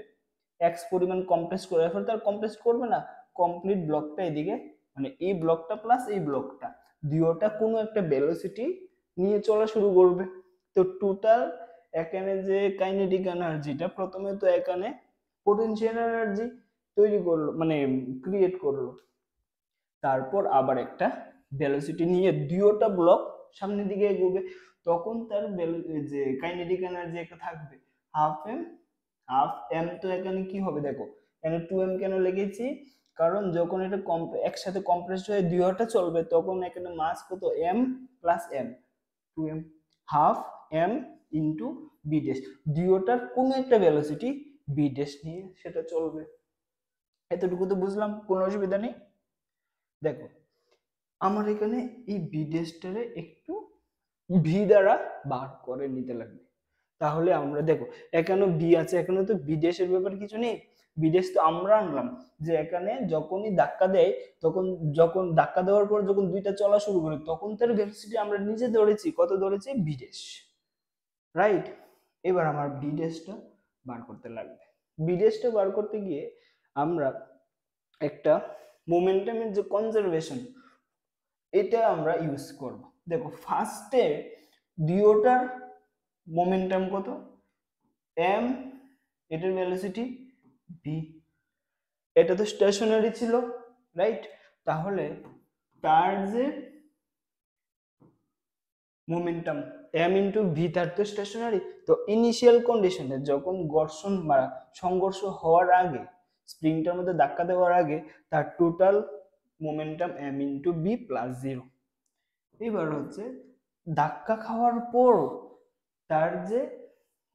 এক্স পরিমাণ কম্প্রেস করে ফেলে, তার কম্প্রেস করবে না, কমপ্লিট ব্লকটা এদিকে মানে এই ব্লকটা প্লাস এই ব্লকটা দুইটা কোনো একটা ভেলোসিটি নিয়ে চলা শুরু করবে। তো টোটাল এখানে যে কাইনেটিক এনার্জিটা প্রথমে তো এখানে পোটেনশিয়াল এনার্জি তৈরি করলো মানে ক্রিয়েট করলো, তারপর আবার একটা ভেলোসিটি নিয়ে দুইটা ব্লক সামনের দিকে এগোবে, তখন তার যে কাইনেটিক এনার্জি একটা থাকবে হাফ এম। তো এখানে কি হবে দেখো, এখানে 2m কেন লিখেছি, কারণ যখন এটা একসাথে কম্প্রেসড হয়ে দুইটা চলবে তখন এখানে মাস কত m plus m, 2m half m into v dash, দুইটার কোনো একটা ভেলোসিটি বি ড্যাশ নিয়ে সেটা চলবে। এতটুকু তো বুঝলাম, কোনো অসুবিধা নেই। দেখো আমার এখানে এই বি ড্যাশটারে একটু ভি দ্বারা বার করে নিতে লাগবে, তাহলে আমরা দেখো এখানে বি আছে, এখানে তো বি ড্যাশের ব্যাপারে কিছু নেই, বি ড্যাশ তো আমরা আনলাম যে এখানে যখনই ধাক্কা দেয় তখন যখন ধাক্কা দেওয়ার পর যখন দুইটা চলা শুরু করে তখন তার ভেলোসিটি আমরা নিজে ধরেছি, কত ধরেছি বি ড্যাশ, রাইট? এবার আমার বি ড্যাশটা বার করতে লাগবে, বি ড্যাশটা বার করতে গিয়ে আমরা একটা মোমেন্টামের যে কনজারভেশন এটা আমরা ইউজ করব। দেখো ফার্স্টে দুইটার মোমেন্টাম কত m, এটার ভেলোসিটি v, এটা তো স্টেশনারি ছিল, রাইট? তাহলে তার যে মোমেন্টাম m ইন্টু ভি, তার তো স্টেশনারি, তো ইনিশিয়াল কন্ডিশনে যখন ঘর্ষণ বা সংঘর্ষ হওয়ার আগে স্প্রিংটার মধ্যে ধাক্কা দেওয়ার আগে তার total momentum m into v plus 0। এবার হচ্ছে ধাক্কা খাওয়ার পর তার যে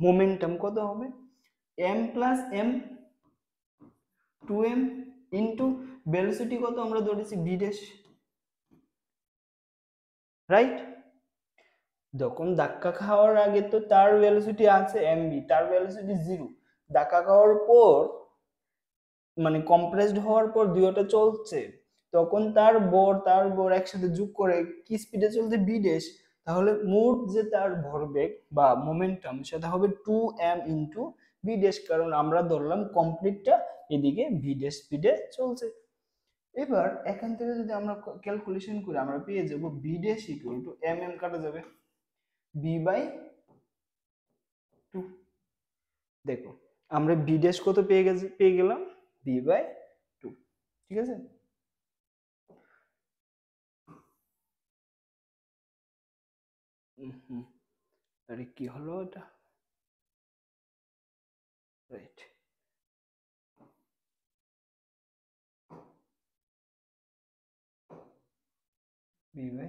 মোমেন্টাম কত হবে m plus m, 2m into velocity কত আমরা ধরেছি v ড্যাশ, রাইট? যখন ধাক্কা খাওয়ার আগে তো তার ভেলোসিটি আছে mv, তার ভেলোসিটি 0, ধাক্কা খাওয়ার পর মানে কম্প্রেসড হওয়ার পর দুইটা চলছে তখন তার বর একসাথে যোগ করে কি স্পিডে চলছে v ড্যাশ, তাহলে মোট যে তার ভরবেগ বা মোমেন্টাম সেটা হবে 2m ইন্টু v ড্যাশ, কারণ আমরা ধরলাম কমপ্লিটটা এদিকে v ড্যাশ স্পিডে চলছে। এবার এখান থেকে যদি আমরা ক্যালকুলেশন করি আমরা পেয়ে যাব v dash equal two mm কাটা যাবে b বাই 2। দেখো আমরা v ড্যাশ কত পেয়ে গেলাম b বাই 2, ঠিক আছে। আরে কি হলো এটা, রাইট। বি বাই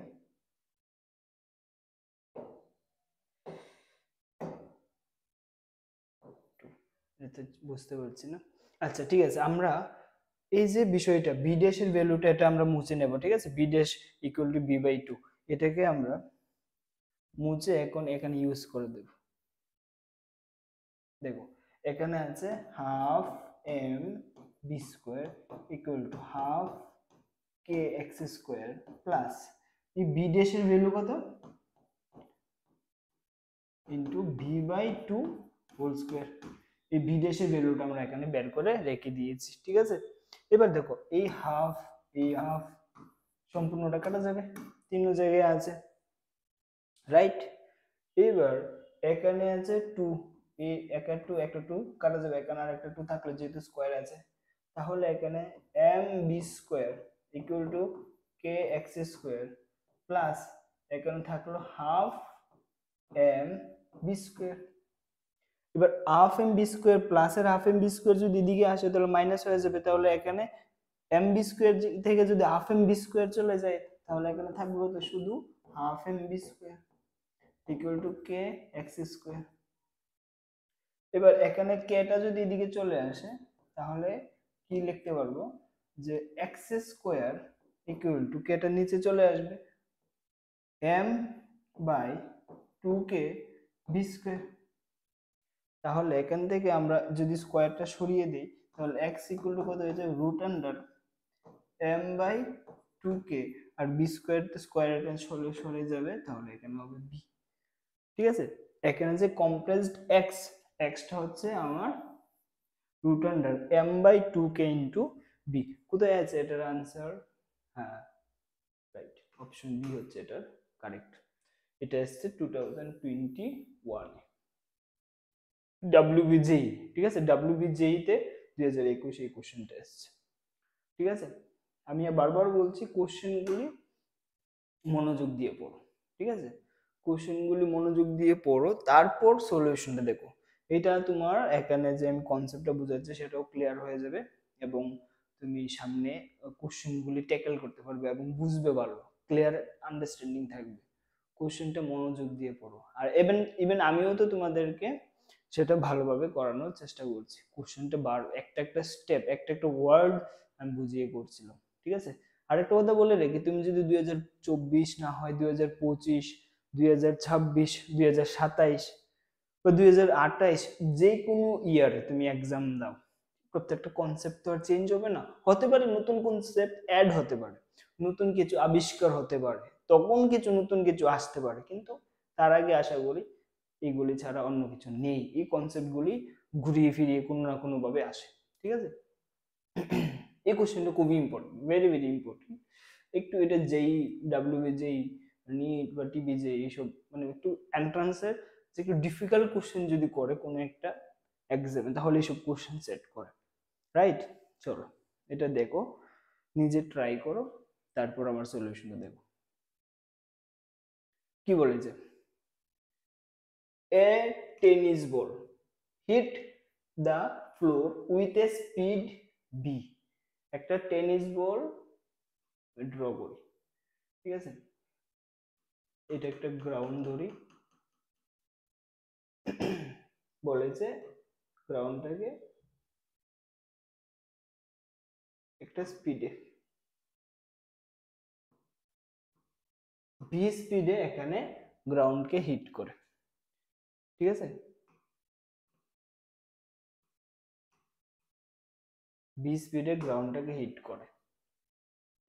এটা বুঝতে পারছি না। আচ্ছা ঠিক আছে, আমরা এই যে বিষয়টা বি ড্যাশের ভ্যালুটা এটা আমরা মুছে নেব, ঠিক আছে। V dash equal to v by two, এটাকে আমরা মুছে এখন এখানে ইউজ করে দেব। দেখো এখানে আছে half m v square equal to half k x square plus এই বি ড্যাশের ভ্যালু কত, into v by two whole square. এই ভি ড্যাশের ভ্যালুটা আমরা এখানে বের করে রেখে দিয়েছি, ঠিক আছে। এবার দেখো এই হাফ সম্পূর্ণটা কাটা যাবে, তিন জায়গায় আছে, রাইট। এবার এখানে আছে টু, এই একটা টু কাটা যাবে, এখানে আর একটা টু থাকলে যেহেতু স্কোয়ার আছে, তাহলে এখানে m v square equal to k x square plus এখানে থাকলো হাফ এম বি স্কোয়ার। এবার হাফ এম বি স্কোয়ার প্লাসের হাফ এম বি স্কোয়ার যদি এদিকে আসে তাহলে মাইনাস হয়ে যাবে, তাহলে এখানে এম বি স্কোয়ার থেকে যদি হাফ এম বি স্কোয়ার চলে যায় তাহলে এখানে থাকবে তো শুধু half m v square equal to k x square. এবার এখানে কেটা যদি এদিকে চলে আসে তাহলে কি লিখতে পারবো, যে এক্স স্কোয়ার ইকুয়াল টু কেটা নিচে চলে আসবে m by two k v square. তাহলে এখান থেকে আমরা যদি স্কোয়ারটা সরিয়ে দিই তাহলে এক্স ইকুয়াল টু কত হয়ে যাবে, root under m by two k, আর বি স্কোয়ার স্কোয়ার এটা সরে যাবে, তাহলে এখানে হবে বি, ঠিক আছে। এখানে যে কমপ্লেক্সড এক্স, এক্সটা হচ্ছে আমার root under m by two k into v. কোথায় আছে এটার আনসার, হ্যাঁ রাইট, অপশন বি হচ্ছে এটার কারেক্ট। এটা এসছে 2021 ডাব্লিউবিজেই, ঠিক আছে। ডাব্লিউবিজেই তে 2021 এই কোশ্চেনটা এসছে, ঠিক আছে। আমি বারবার বলছি কোশ্চেনগুলি মনোযোগ দিয়ে পড়ো, ঠিক আছে। কোশ্চেনগুলি মনোযোগ দিয়ে পড়ো, তারপর সলিউশনটা দেখো। এটা তোমার এখানে যে আমি কনসেপ্টটা বুঝাচ্ছি সেটাও ক্লিয়ার হয়ে যাবে, এবং তুমি সামনে কোশ্চেনগুলি ট্যাকেল করতে পারবে এবং বুঝবে ভালো, ক্লিয়ার আন্ডারস্ট্যান্ডিং থাকবে। কোশ্চেনটা মনোযোগ দিয়ে পড়ো। আর ইভেন আমিও তো তোমাদেরকে সেটা ভালোভাবে করানোর চেষ্টা করছি। কোশ্চেনটা একটা একটা স্টেপ, একটা একটা ওয়ার্ড আমি বুঝিয়ে করছিলাম, ঠিক আছে। আরেকটা কথা বলে রেখে, তুমি যদি 2024 না হয় 2025, 2026, 2027 বা 2028 যে কোনো ইয়ারে তুমি এক্সাম দাও, প্রত্যেকটা কনসেপ্ট তো আর চেঞ্জ হবে না, হতে পারে নতুন কনসেপ্ট অ্যাড হতে পারে, নতুন কিছু আবিষ্কার হতে পারে, তখন কিছু নতুন কিছু আসতে পারে, কিন্তু তার আগে আশা করি এইগুলি ছাড়া অন্য কিছু নেই। এই কনসেপ্টগুলি ঘুরিয়ে ফিরিয়ে কোনো না কোনো ভাবে আসে, ঠিক আছে। এই কোশ্চেনটা খুবই ইম্পর্টেন্ট, ভেরি ভেরি ইম্পর্টেন্ট। একটু এটা যেই যেই নিট বা টিবি যে এইসব মানে একটু এন্ট্রান্সের যে একটু ডিফিকাল্ট কোশ্চেন যদি করে কোনো একটা এক্সামে, তাহলে এইসব কোশ্চেন সেট করে, রাইট। চলো এটা দেখো, নিজে ট্রাই করো, তারপর আমার সলিউশনটা দেখো কি বলেছে। A tennis ball hit the floor with a speed v. একটা টেনিস বল ড্র করি, ঠিক আছে। এটা একটা গ্রাউন্ড ধরি, বলেছে গ্রাউন্ডটাকে একটা স্পিডে ভি স্পিডে এখানে গ্রাউন্ডকে হিট করে, ঠিক আছে। ভি স্পিডে গ্রাউন্ডটাকে হিট করে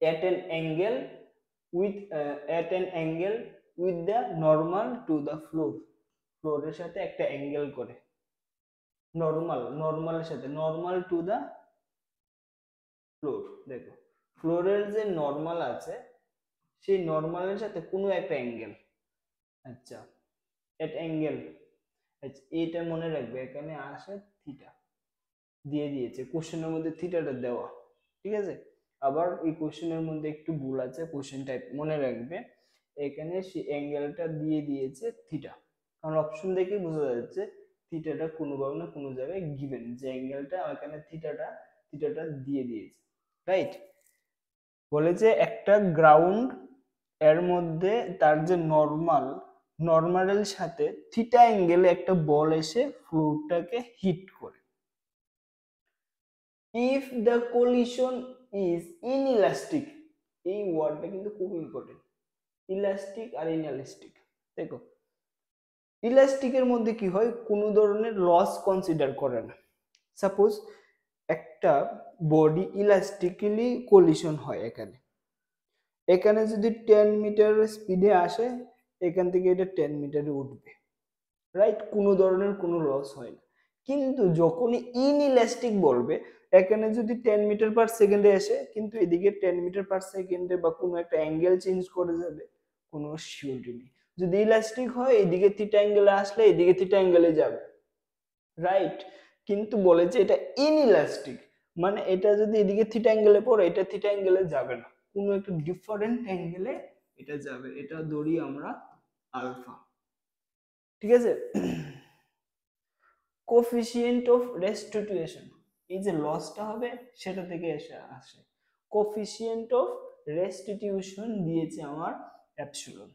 at an angle with the normal to the floor, ফ্লোরের সাথে একটা অ্যাঙ্গেল করে, নরমালের সাথে, নরমাল টু দা ফ্লোর। দেখো ফ্লোরের যে নরমাল আছে সেই নরমালের সাথে কোনো একটা অ্যাঙ্গেল, আচ্ছা এট অ্যাঙ্গেল, আচ্ছা এটা মনে রাখবে, এখানে আসে থিটা দিয়ে দিয়েছে, কোশ্চেনের মধ্যে থিটাটা দেওয়া, ঠিক আছে। আবার এই কোশ্চেনের মধ্যে একটু ভুল আছে, কোশ্চেন টাইপ মনে রাখবে এখানে সেই অ্যাঙ্গেলটা দিয়ে দিয়েছে থিটা, কারণ অপশন দেখে বোঝা যাচ্ছে থিটাটা কোনোভাবে না কোনো জায়গায় গিভেন, যে অ্যাঙ্গেলটা এখানে থিটাটা দিয়ে দিয়েছে, রাইট। বলে যে একটা গ্রাউন্ড এর মধ্যে তার যে নর্মালের সাথে থিটা অ্যাঙ্গেলে একটা বল এসে ফ্লুইডটাকে হিট করে। If the collision is inelastic, এই ওয়ার্ডটা কিন্তু খুব ইম্পর্টেন্ট, ইলাস্টিক আর ইনইলাস্টিক। দেখো ইলাস্টিকের মধ্যে কি হয়, কোনো ধরনের লস কনসিডার করে না। সাপোজ একটা বডি ইলাস্টিক্যালি কলিশন হয়, এখানে যদি 10 মিটার স্পিডে আসে, এখান থেকে এটা 10 মিটারে উঠবে, রাইট, কোনো ধরনের কোনো লস হয় না। কিন্তু যখনই ইনইলাস্টিক বলবে, এখানে যদি 10 মিটার পার সেকেন্ডে আসে, কিন্তু এদিকে 10 মিটার পার সেকেন্ডে বা কোনো একটা অ্যাঙ্গেল চেঞ্জ করে যাবে, কোনো সিউরিটি নেই। যদি ইলাস্টিক হয়, এদিকে থিটা অ্যাঙ্গেলে আসলে এদিকে থিটা অ্যাঙ্গেলে যাবে, রাইট। কিন্তু বলেছে এটা ইনইলাস্টিক, মানে এটা যদি এদিকে থিটা অ্যাঙ্গেলে পড়ে, এটা থিটা অ্যাঙ্গেলে যাবে না, কোনো একটা ডিফারেন্ট অ্যাঙ্গেলে এটা যাবে, এটা ধরি আমরা আলফা, ঠিক আছে। কোফিসিয়েন্ট অফ রেস্টিটিউশন, এই যে লসটা হবে সেটা থেকে আসে। কোফিসিয়েন্ট অফ রেস্টিটিউশন দিয়েছে আমার এপসিলন,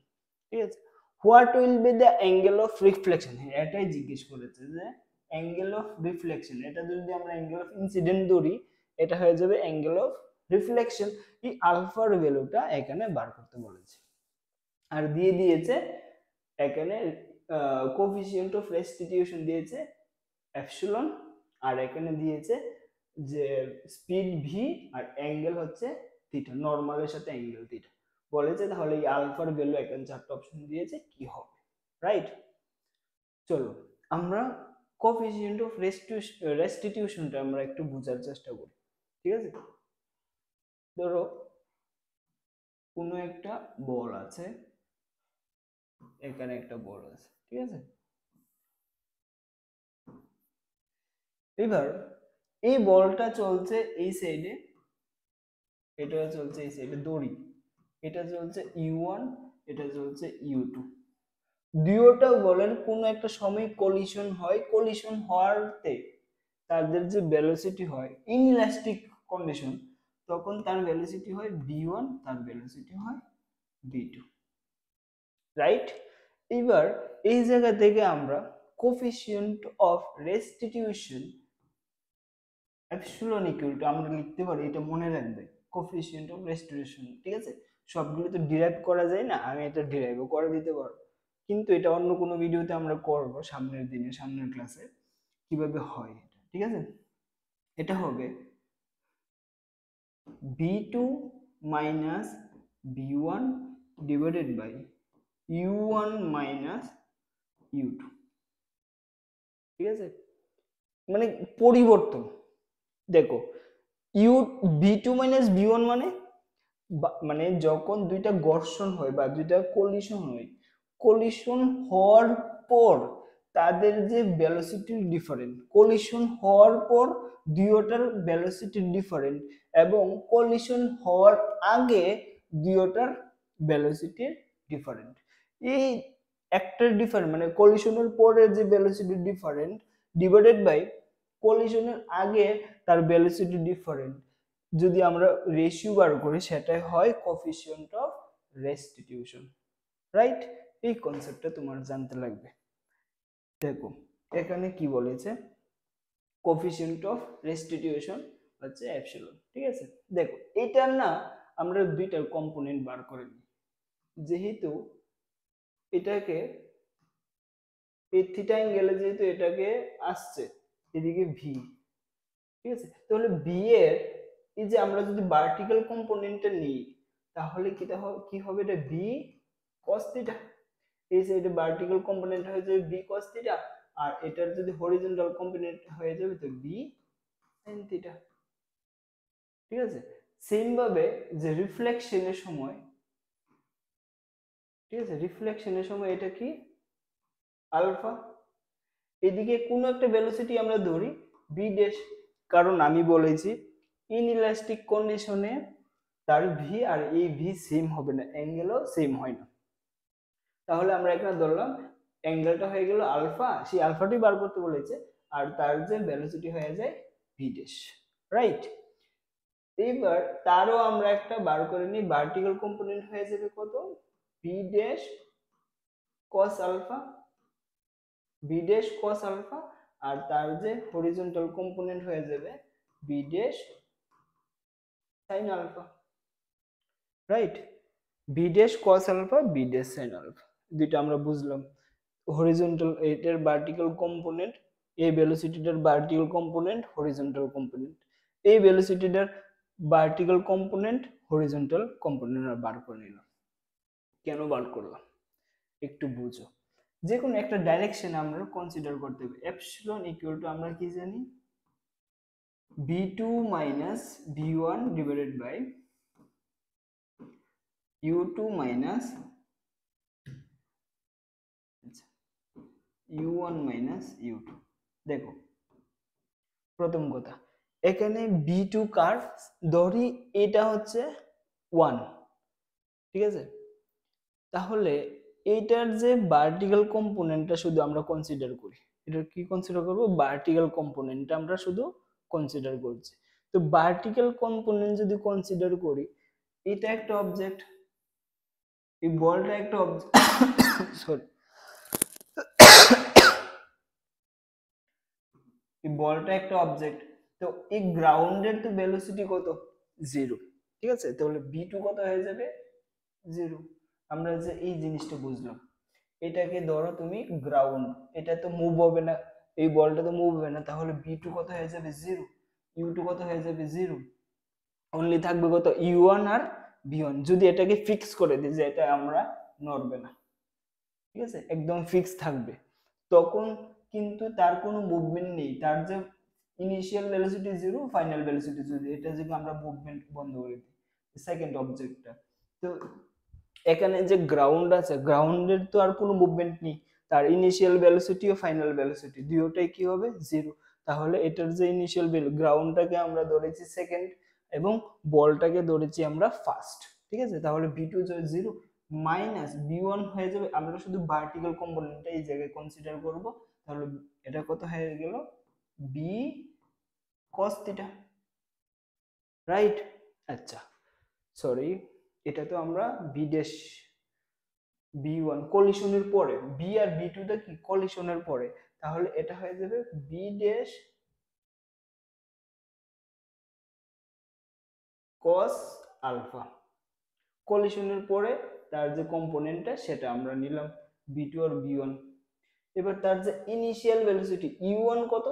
ঠিক আছে। What will be the angle of reflection, এটাই জিজ্ঞেস করেছে যে অ্যাঙ্গেল অফ রিফ্লেকশন, এটা যদি আমরা অ্যাঙ্গেল অফ ইনসিডেন্ট ধরি, এটা হয়ে যাবে অ্যাঙ্গেল অফ রিফ্লেকশন। এই আলফার ভ্যালুটা এখানে বার করতে বলেছে, আর দিয়ে দিয়েছে এখানে কোফিসিয়েন্ট অফ রেস্টিটিউশন দিয়েছে এপসিলন, আর এখানে দিয়েছে যে স্পিড ভি আর অ্যাঙ্গেল হচ্ছে থিটা, নরমালের সাথে অ্যাঙ্গেল থিটা বলেছে। তাহলে এই আলফার ভ্যালু এখানে চারটা অপশন দিয়েছে, কি হবে, রাইট। চলো আমরা কোফিসিয়েন্ট অফ রেস্টিটিউশনটা আমরা একটু বোঝার চেষ্টা করি, ঠিক আছে। ধরো কোনো একটা বল আছে, এখানে একটা বল আছে, ঠিক আছে। এবার এই বলটা চলছে এই সাইডে, এটা চলছে এই সাইডে দড়ি, এটা চলছে U1, এটা চলছে U2। দুইটা বলের কোন একটা সময় কলিশন হয়, কলিশন হওয়াতে তাদের যে ভেলোসিটি হয় ইনইলাস্টিক কন্ডিশন, তখন তার ভেলোসিটি হয় v1, তার ভেলোসিটি হয় v2, রাইট। এবার এই জায়গা থেকে আমরা coefficient of restitution epsilon equal to আমরা লিখতে পারি, এটা মনে রাখবে, কোফিসিয়েন্ট অফ রেস্টিটিউশন, ঠিক আছে। সবগুলো তো ডিরাইভ করা যায় না, আমি এটা ডিরাইভও করে দিতে পারবো, কিন্তু এটা অন্য কোনো ভিডিওতে আমরা করব সামনের দিনে, সামনের ক্লাসে কিভাবে হয় এটা, ঠিক আছে। এটা হবে v2 minus v1 divided by u1 minus u2, ঠিক আছে। মানে পরিবর্তন, দেখো v2 মাইনাস v1 মানে যখন দুইটা ঘর্ষণ হয় বা দুইটা কলিশন হয়, কলিশন হওয়ার পর তাদের যে ভেলোসিটি ডিফারেন্ট, কলিশন হওয়ার পর দুইটার ভেলোসিটি ডিফারেন্ট, এবং কলিশন হওয়ার আগে দুইটার ভেলোসিটি ডিফারেন্ট। এই একটা ডিফারেন্ট মানে কলিশনের পরে যে ভেলোসিটি ডিফারেন্ট ডিভাইডেড বাই কলিশনের আগে তার ভেলোসিটি ডিফারেন্ট, যদি আমরা রেশিও বার করি সেটাই হয় কোফিসিয়েন্ট অফ রেস্টিটিউশন, রাইট। এই কনসেপ্টটা তোমার জানতে লাগবে। দেখো এখানে কি বলেছে, কোফিসিয়েন্ট অফ রেস্টিটিউশন হচ্ছে এপসিলন, ঠিক আছে। দেখো এটার না আমরা দুইটা কম্পোনেন্ট বার করে নিই, যেহেতু এটাকে এই থিটা অ্যাঙ্গেলে যেহেতু এটাকে আসছে এদিকে ভি, ঠিক আছে। তাহলে ভি এর এই যে আমরা যদি ভার্টিক্যাল কম্পোনেন্টটা নিই, তাহলে কি হবে, এটা ভি cos থিটা, এই সাইডে ভার্টিক্যাল কম্পোনেন্ট হয়ে যাবে ভি cos থিটা, আর এটার যদি হরিজন্টাল কম্পোনেন্ট হয়ে যাবে তো ভি sin থিটা, ঠিক আছে। সেম ভাবে যে রিফ্লেকশনের সময়, ঠিক আছে, রিফ্লেকশনের সময় এটা কি আলফা, এদিকে কোনো একটা ভেলোসিটি আমরা ধরি ভি ড্যাশ, কারণ আমি বলেছি ইনইলাস্টিক কন্ডিশনে তার ভি আর এই ভি সেম হবে না, অ্যাঙ্গেলও সেম হয় না, তাহলে আমরা এখানে ধরলাম অ্যাঙ্গেলটা হয়ে গেল আলফা, সেই আলফাটি বার করতে বলেছে, আর তার যে ভেলোসিটি হয়ে যায় ভি ড্যাশ, রাইট। এইবার তারও আমরা একটা বার করে নিই, ভার্টিক্যাল কম্পোনেন্ট হয়ে যাবে কত, v dash cos alpha, v dash cos alpha, আর তার যে হরিজন্টাল কম্পোনেন্ট হয়ে যাবে v dash sine alpha, right. V dash cos alpha, v dash sine alpha, দুইটা আমরা বুঝলাম। হরিজন্টাল এটার ভার্টিক্যাল কম্পোনেন্ট, এই ভেলোসিটিটার ভার্টিক্যাল কম্পোনেন্ট, হরিজন্টাল কম্পোনেন্ট, এই ভেলোসিটিটার ভার্টিক্যাল কম্পোনেন্ট, হরিজন্টাল কম্পোনেন্ট বার করে নিলাম। কেন বার করলাম একটু বুঝো। যে কোনো একটা ডাইরেকশন আমরা কনসিডার করতে হবে। এপসিলন ইকুয়াল টু আমরা কি জানি, v2 minus v1 divided by u2 minus u1 minus u2। দেখো প্রথম কথা, এখানে v2 কার ধরি এটা হচ্ছে 1, ঠিক আছে, তাহলে এইটার যে ভার্টিক্যাল কম্পোনেন্টটা শুধু আমরা কনসিডার করি, এটা কি কনসিডার করব, ভার্টিক্যাল কম্পোনেন্টটা আমরা শুধু কনসিডার করছি। তো ভার্টিক্যাল কম্পোনেন্ট যদি কনসিডার করি, এটা একটা অবজেক্ট, এই বলটা একটা অবজেক্ট, সরি, এই বলটা একটা অবজেক্ট। তো এই গ্রাউন্ডের তো ভেলোসিটি কত, 0, ঠিক আছে, তাহলে v2 কত হয়ে যাবে, 0। আমরা যে এই জিনিসটা বুঝলাম, এটাকে ধরো তুমি গ্রাউন্ড, এটা তো মুভ হবে না, এই বলটা তো মুভ হবে না, তাহলে v2 কত হয়ে যাবে 0, u2 কত হয়ে যাবে 0, অনলি থাকবে কত u1 আর v1। যদি এটাকে ফিক্স করে দিই যে এটা আমরা নড়বে না, ঠিক আছে, একদম ফিক্স থাকবে, তখন কিন্তু তার কোনো মুভমেন্ট নেই, তার যে ইনিশিয়াল ভেলোসিটি 0, ফাইনাল ভেলোসিটি 0, এটা যদি আমরা মুভমেন্ট বন্ধ করে দিই সেকেন্ড অবজেক্টটা, তো এখানে যে গ্রাউন্ড আছে, গ্রাউন্ডের তো আর কোনো মুভমেন্ট নেই, তার ইনিশিয়াল ভেলোসিটি ও ফাইনাল ভেলোসিটি দুটোই কি হবে, 0। তাহলে এটার যে ইনিশিয়াল ভ্যালু, গ্রাউন্ডটাকে আমরা ধরেছি সেকেন্ড এবং বলটাকে ধরেছি আমরা ফার্স্ট, ঠিক আছে, তাহলে v2 0 মাইনাস v1 হয়ে যাবে, আমরা শুধু ভার্টিক্যাল কম্পোনেন্টটা এই জায়গায় কনসিডার করব, তাহলে এটা কত হয়ে গেল, b cos থিটা, রাইট। আচ্ছা সরি, এটা তো আমরা v ড্যাশ v1 কলিশনের পরে, v আর v2 টা কি কলিশনের পরে, তাহলে এটা হয়ে যাবে v ড্যাশ cos আলফা, কলিশনের পরে তার যে কম্পোনেন্টটা সেটা আমরা নিলাম v2 আর v1। এবার তার যে ইনিশিয়াল ভেলোসিটি u1 কত,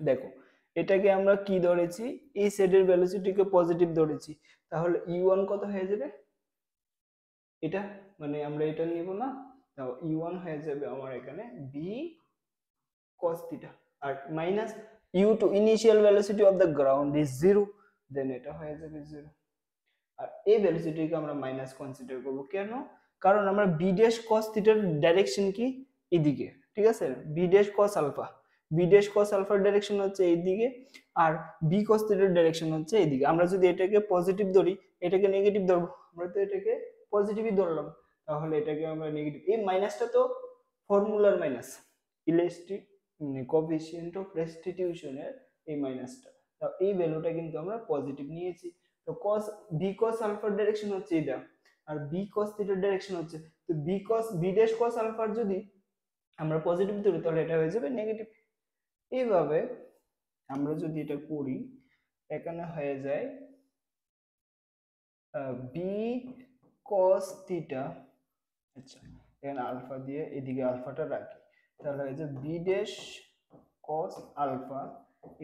দেখো এটাকে আমরা কি ধরেছি, এই সাইডের ভেলোসিটিকে পজিটিভ ধরেছি, তাহলে u1 কত হয়ে যাবে, এটা মানে আমরা এটা নিব না, তাও u1 হয়ে যাবে আমার এখানে v cos থিটা, আর minus u2 initial velocity of the ground is 0, then এটা হয়ে যাবে 0। আর এই ভেলোসিটিকে আমরা মাইনাস কনসিডার করব, কেন, কারণ আমরা b ড্যাশ cos থিটার ডাইরেকশন কি এদিকে, ঠিক আছে, b dash cos alpha, b dash cos আলফার ডাইরেকশন হচ্ছে এইদিকে, আর b cos থিটার ডাইরেকশন হচ্ছে এইদিকে। আমরা যদি এটাকে পজিটিভ ধরি, এটাকে নেগেটিভ ধরবো, আমরা তো এটাকে পজিটিভই ধরলাম, তাহলে এটাকে আমরা নেগেটিভ, এই মাইনাসটা তো ফর্মুলার মাইনাস, ইলেকট্রিক কোএফিসিয়েন্ট অফ রেস্টিটিউশনের এই মাইনাসটা, তো এই ভ্যালুটা কিন্তু আমরা পজিটিভ নিয়েছি। তো cos b cos আলফার ডাইরেকশন হচ্ছে এটা, আর b cos থিটার ডাইরেকশন হচ্ছে, তো b ড্যাশ cos আলফার যদি আমরা পজিটিভ ধরি তাহলে এটা হয়ে যাবে নেগেটিভ। এইভাবে আমরা যদি এটা করি, এখানে হয়ে যায় b cos থিটা, আচ্ছা এখানে আলফা দিয়ে এদিকে আলফাটা রাখি, তাহলে হয়ে যায় b dash cos alpha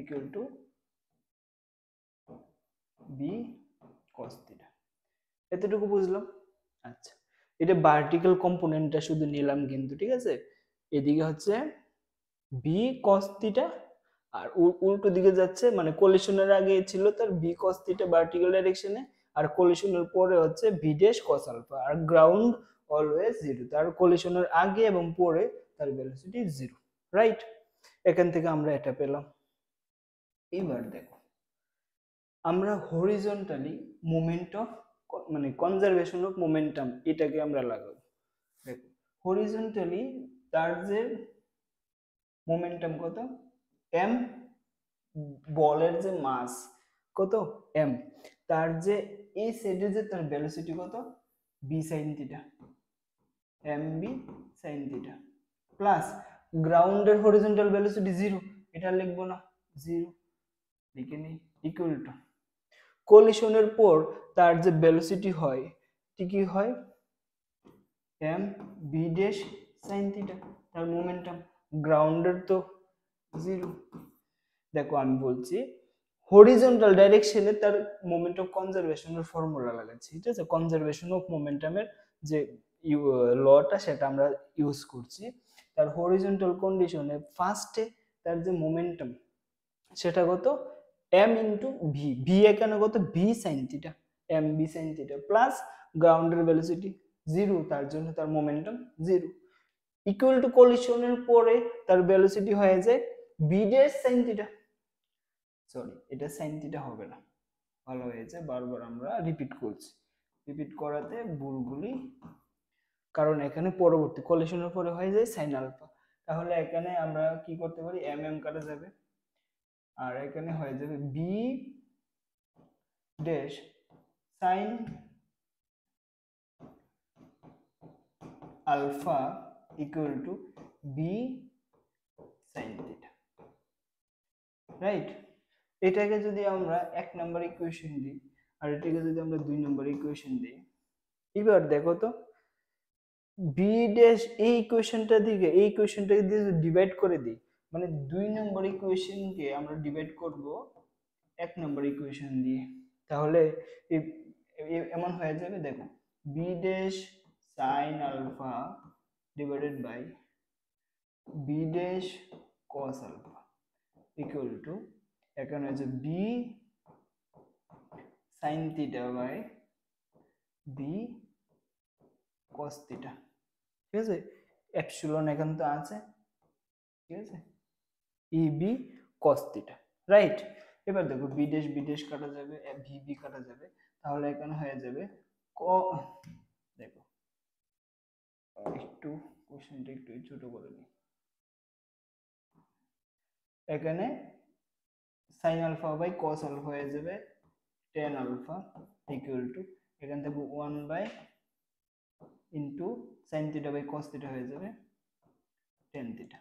equal to b cos theta, এতটুকু বুঝলাম। আচ্ছা এটা ভার্টিক্যাল কম্পোনেন্টটা শুধু নিলাম কিন্তু, ঠিক আছে, এদিকে হচ্ছে b cos থিটা, আর উল্টো দিকে যাচ্ছে, মানে কলিশনের আগে ছিল তার b cos থিটা ভার্টিক্যাল ডাইরেকশনে, আর কলিশনের পরে হচ্ছে v ড্যাশ cos আলফা, আর গ্রাউন্ড অলওয়েজ 0, তার কলিশনের আগে এবং পরে তার ভেলোসিটি 0, রাইট। এখান থেকে আমরা এটা পেলাম। এবার দেখো আমরা হরিজন্টালি মোমেন্ট অফ মানে কনজারভেশন অফ মোমেন্টাম এটাকে আমরা লাগাবো। দেখো হরিজন্টালি তার যে মোমেন্টাম কত m, বলের যে মাস কত m, তার যে এই সাইডে যে তার ভেলোসিটি কত b sin theta, mb sin theta, plus গ্রাউন্ডের হরিজন্টাল ভেলোসিটি 0, এটা লিখবো না, 0 লিখে নিই, ইকুয়াল টু কলিশনের পর তার যে ভেলোসিটি হয় কি হয় m b dash sin theta, তার মোমেন্টাম, গ্রাউন্ডের তো 0। দেখো আমি বলছি হরিজন্টাল ডাইরেকশনে তার মোমেন্ট অফ কনজারভেশনের ফর্মুলা লাগাচ্ছি, ঠিক আছে, কনজারভেশন অফ মোমেন্টামের যে লটা সেটা আমরা ইউজ করছি। তার হরিজন্টাল কন্ডিশনে ফার্স্টে তার যে মোমেন্টাম সেটা কত m ইন্টু ভি, ভি এখানে কত v sine theta, m v sine theta, plus গ্রাউন্ডের ভেলোসিটি 0, তার জন্য তার মোমেন্টাম 0, ইকুয়াল টু কলিশনের পরে তার ভেলোসিটি হয়ে যায় v dash sine theta, sorry এটা সাইন থিটা হবে না, ভালো হয়েছে, বারবার আমরা রিপিট করছি, রিপিট করাতে ভুলগুলি, কারণ এখানে পরবর্তী কলিশনের পরে হয়ে যায় সাইন আলফা, তাহলে এখানে আমরা কি করতে পারি এম এম কাটা যাবে, আর এখানে হয়ে যাবে v dash sine alpha equal to v sine theta, right. এটাকে যদি আমরা 1 নাম্বার ইকুয়েশন দিই আর এটাকে যদি আমরা 2 নাম্বার ইকুয়েশন দিই, এবার দেখো তো বি ড্যাশ এই ইকুয়েশনটা দিকে এই ইকুয়েশনটাকে দিয়ে ডিভাইড করে দিই, মানে 2 নম্বর ইকুয়েশনকে আমরা ডিভাইড করব 1 নম্বর ইকুয়েশন দিয়ে, তাহলে এমন হয়ে যাবে, দেখো v dash sine alpha divided by v dash cos alpha equal to, এখানে হচ্ছে v sine theta by v cos theta, ঠিক আছে, এপসিলন এখানে তো আছে, ঠিক আছে, e v cos theta, right. এবার দেখো বি ড্যাশ কাটা যাবে, ভি বি কাটা যাবে, তাহলে এখানে হয়ে যাবে দেখো একটু কোশ্চেনটা একটু ছোট করে নিই, এখানে sine alpha by cos alpha হয়ে যাবে টেন আলফা ইকুয়াল টু, এখান থেকে 1 by into sine theta by cos theta হয়ে যাবে টেন থিটা,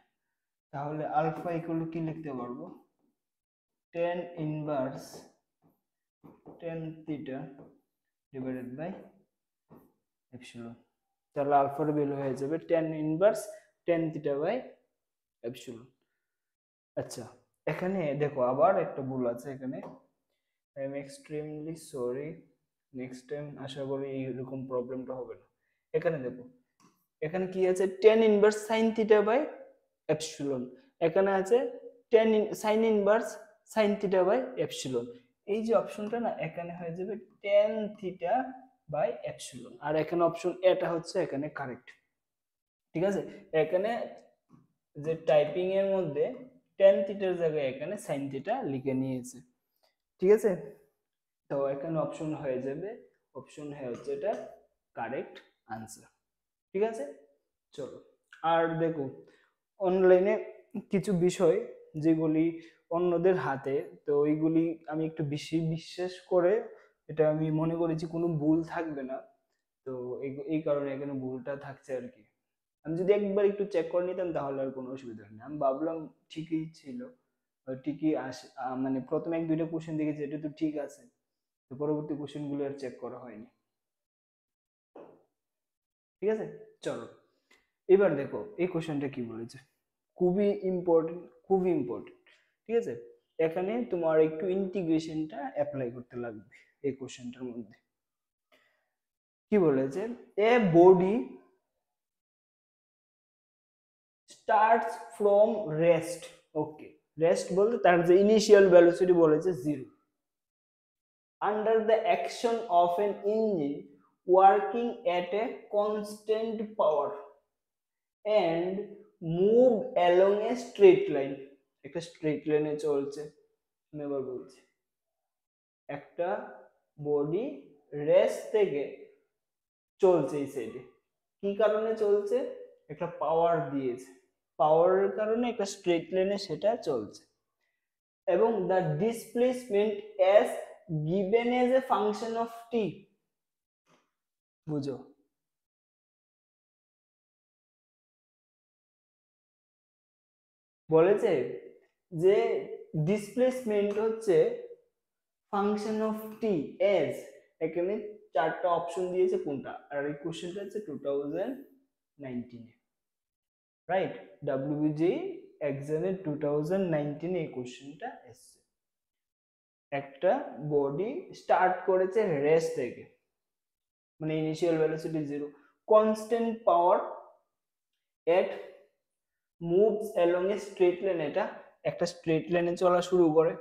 তাহলে আলফা ইকুয়াল টু কি লিখতে পারবো tan inverse tan theta divided by epsilon, তাহলে আলফার ভ্যালু হয়ে যাবে tan inverse tan theta by epsilon. আচ্ছা এখানে দেখো আবার একটা ভুল আছে, এখানে I am extremely sorry, next time আশা করি এইরকম প্রবলেমটা হবে না। এখানে দেখো এখানে কি আছে tan inverse sine theta by epsilon, এখানে আছে tan sine inverse sine theta by epsilon, এই যে অপশনটা না এখানে হয়ে যাবে টেন থিটা বাই এপসিলন, আর এখানে অপশন এটা হচ্ছে এখানে কারেক্ট, ঠিক আছে, এখানে যে টাইপিং এর মধ্যে টেন থিটার জায়গায় এখানে সাইন থিটা লিখে নিয়েছে, ঠিক আছে, তো এখানে অপশন হয়ে যাবে, অপশন হচ্ছে এটা কারেক্ট আনসার, ঠিক আছে। চলো আর দেখো অনলাইনে কিছু বিষয় যেগুলি অন্যদের হাতে, তো ওইগুলি আমি একটু বেশি বিশ্বাস করে এটা আমি মনে করেছি কোনো ভুল থাকবে না, তো এই কারণে এখানে ভুলটা থাকছে আর কি, আমি যদি একবার একটু চেক করে নিতাম তাহলে আর কোনো অসুবিধা হয় না, আমি ভাবলাম ঠিকই ছিল, ঠিকই আসে, মানে প্রথমে 1-2টা কোশ্চেন দেখেছি এটা তো ঠিক আছে, তো পরবর্তী কোশ্চেন গুলো আর চেক করা হয়নি, ঠিক আছে। চলো এবার দেখো এই কোশ্চেনটা কি বলেছে, খুবই ইম্পর্টেন্ট, খুবই ইম্পর্টেন্ট, ঠিক আছে, এখানে তোমার একটু ইন্টিগ্রেশনটা অ্যাপ্লাই করতে লাগবে এই কোশ্চেনটার মধ্যে, কি বলেছে a body starts from rest, okay, rest বলতে তার যে ইনিশিয়াল ভেলোসিটি বলেছে 0, under the action of an engine working at a constant power and move along a straight line, একটা স্ট্রেট লাইনে চলছে, আমি আবার বলছি একটা বডি রেস্ট থেকে চলছে এই সাইডে, কি কারণে চলছে একটা পাওয়ার দিয়েছে, পাওয়ারের কারণে একটা স্ট্রেট লাইনে সেটা চলছে, এবং the displacement as given as a function of t, বুঝো, বলেছে যে ডিসপ্লেসমেন্ট হচ্ছে ফাংশন অফ টি এজ, এখানে চারটা অপশন দিয়েছে কোনটা, আর এই কোশ্চেনটা হচ্ছে 2019 এ, রাইট, ডব্লিউবিজি এক্সামে 2019 এই কোশ্চেনটা এসেছে। একটা বডি স্টার্ট করেছে রেস্ট থেকে, মানে ইনিশিয়াল ভেলোসিটি 0, কনস্ট্যান্ট পাওয়ার এট মুভস অ্যালং এ স্ট্রেট লাইন, এটা একটা স্ট্রেট লাইনে চলা শুরু করে,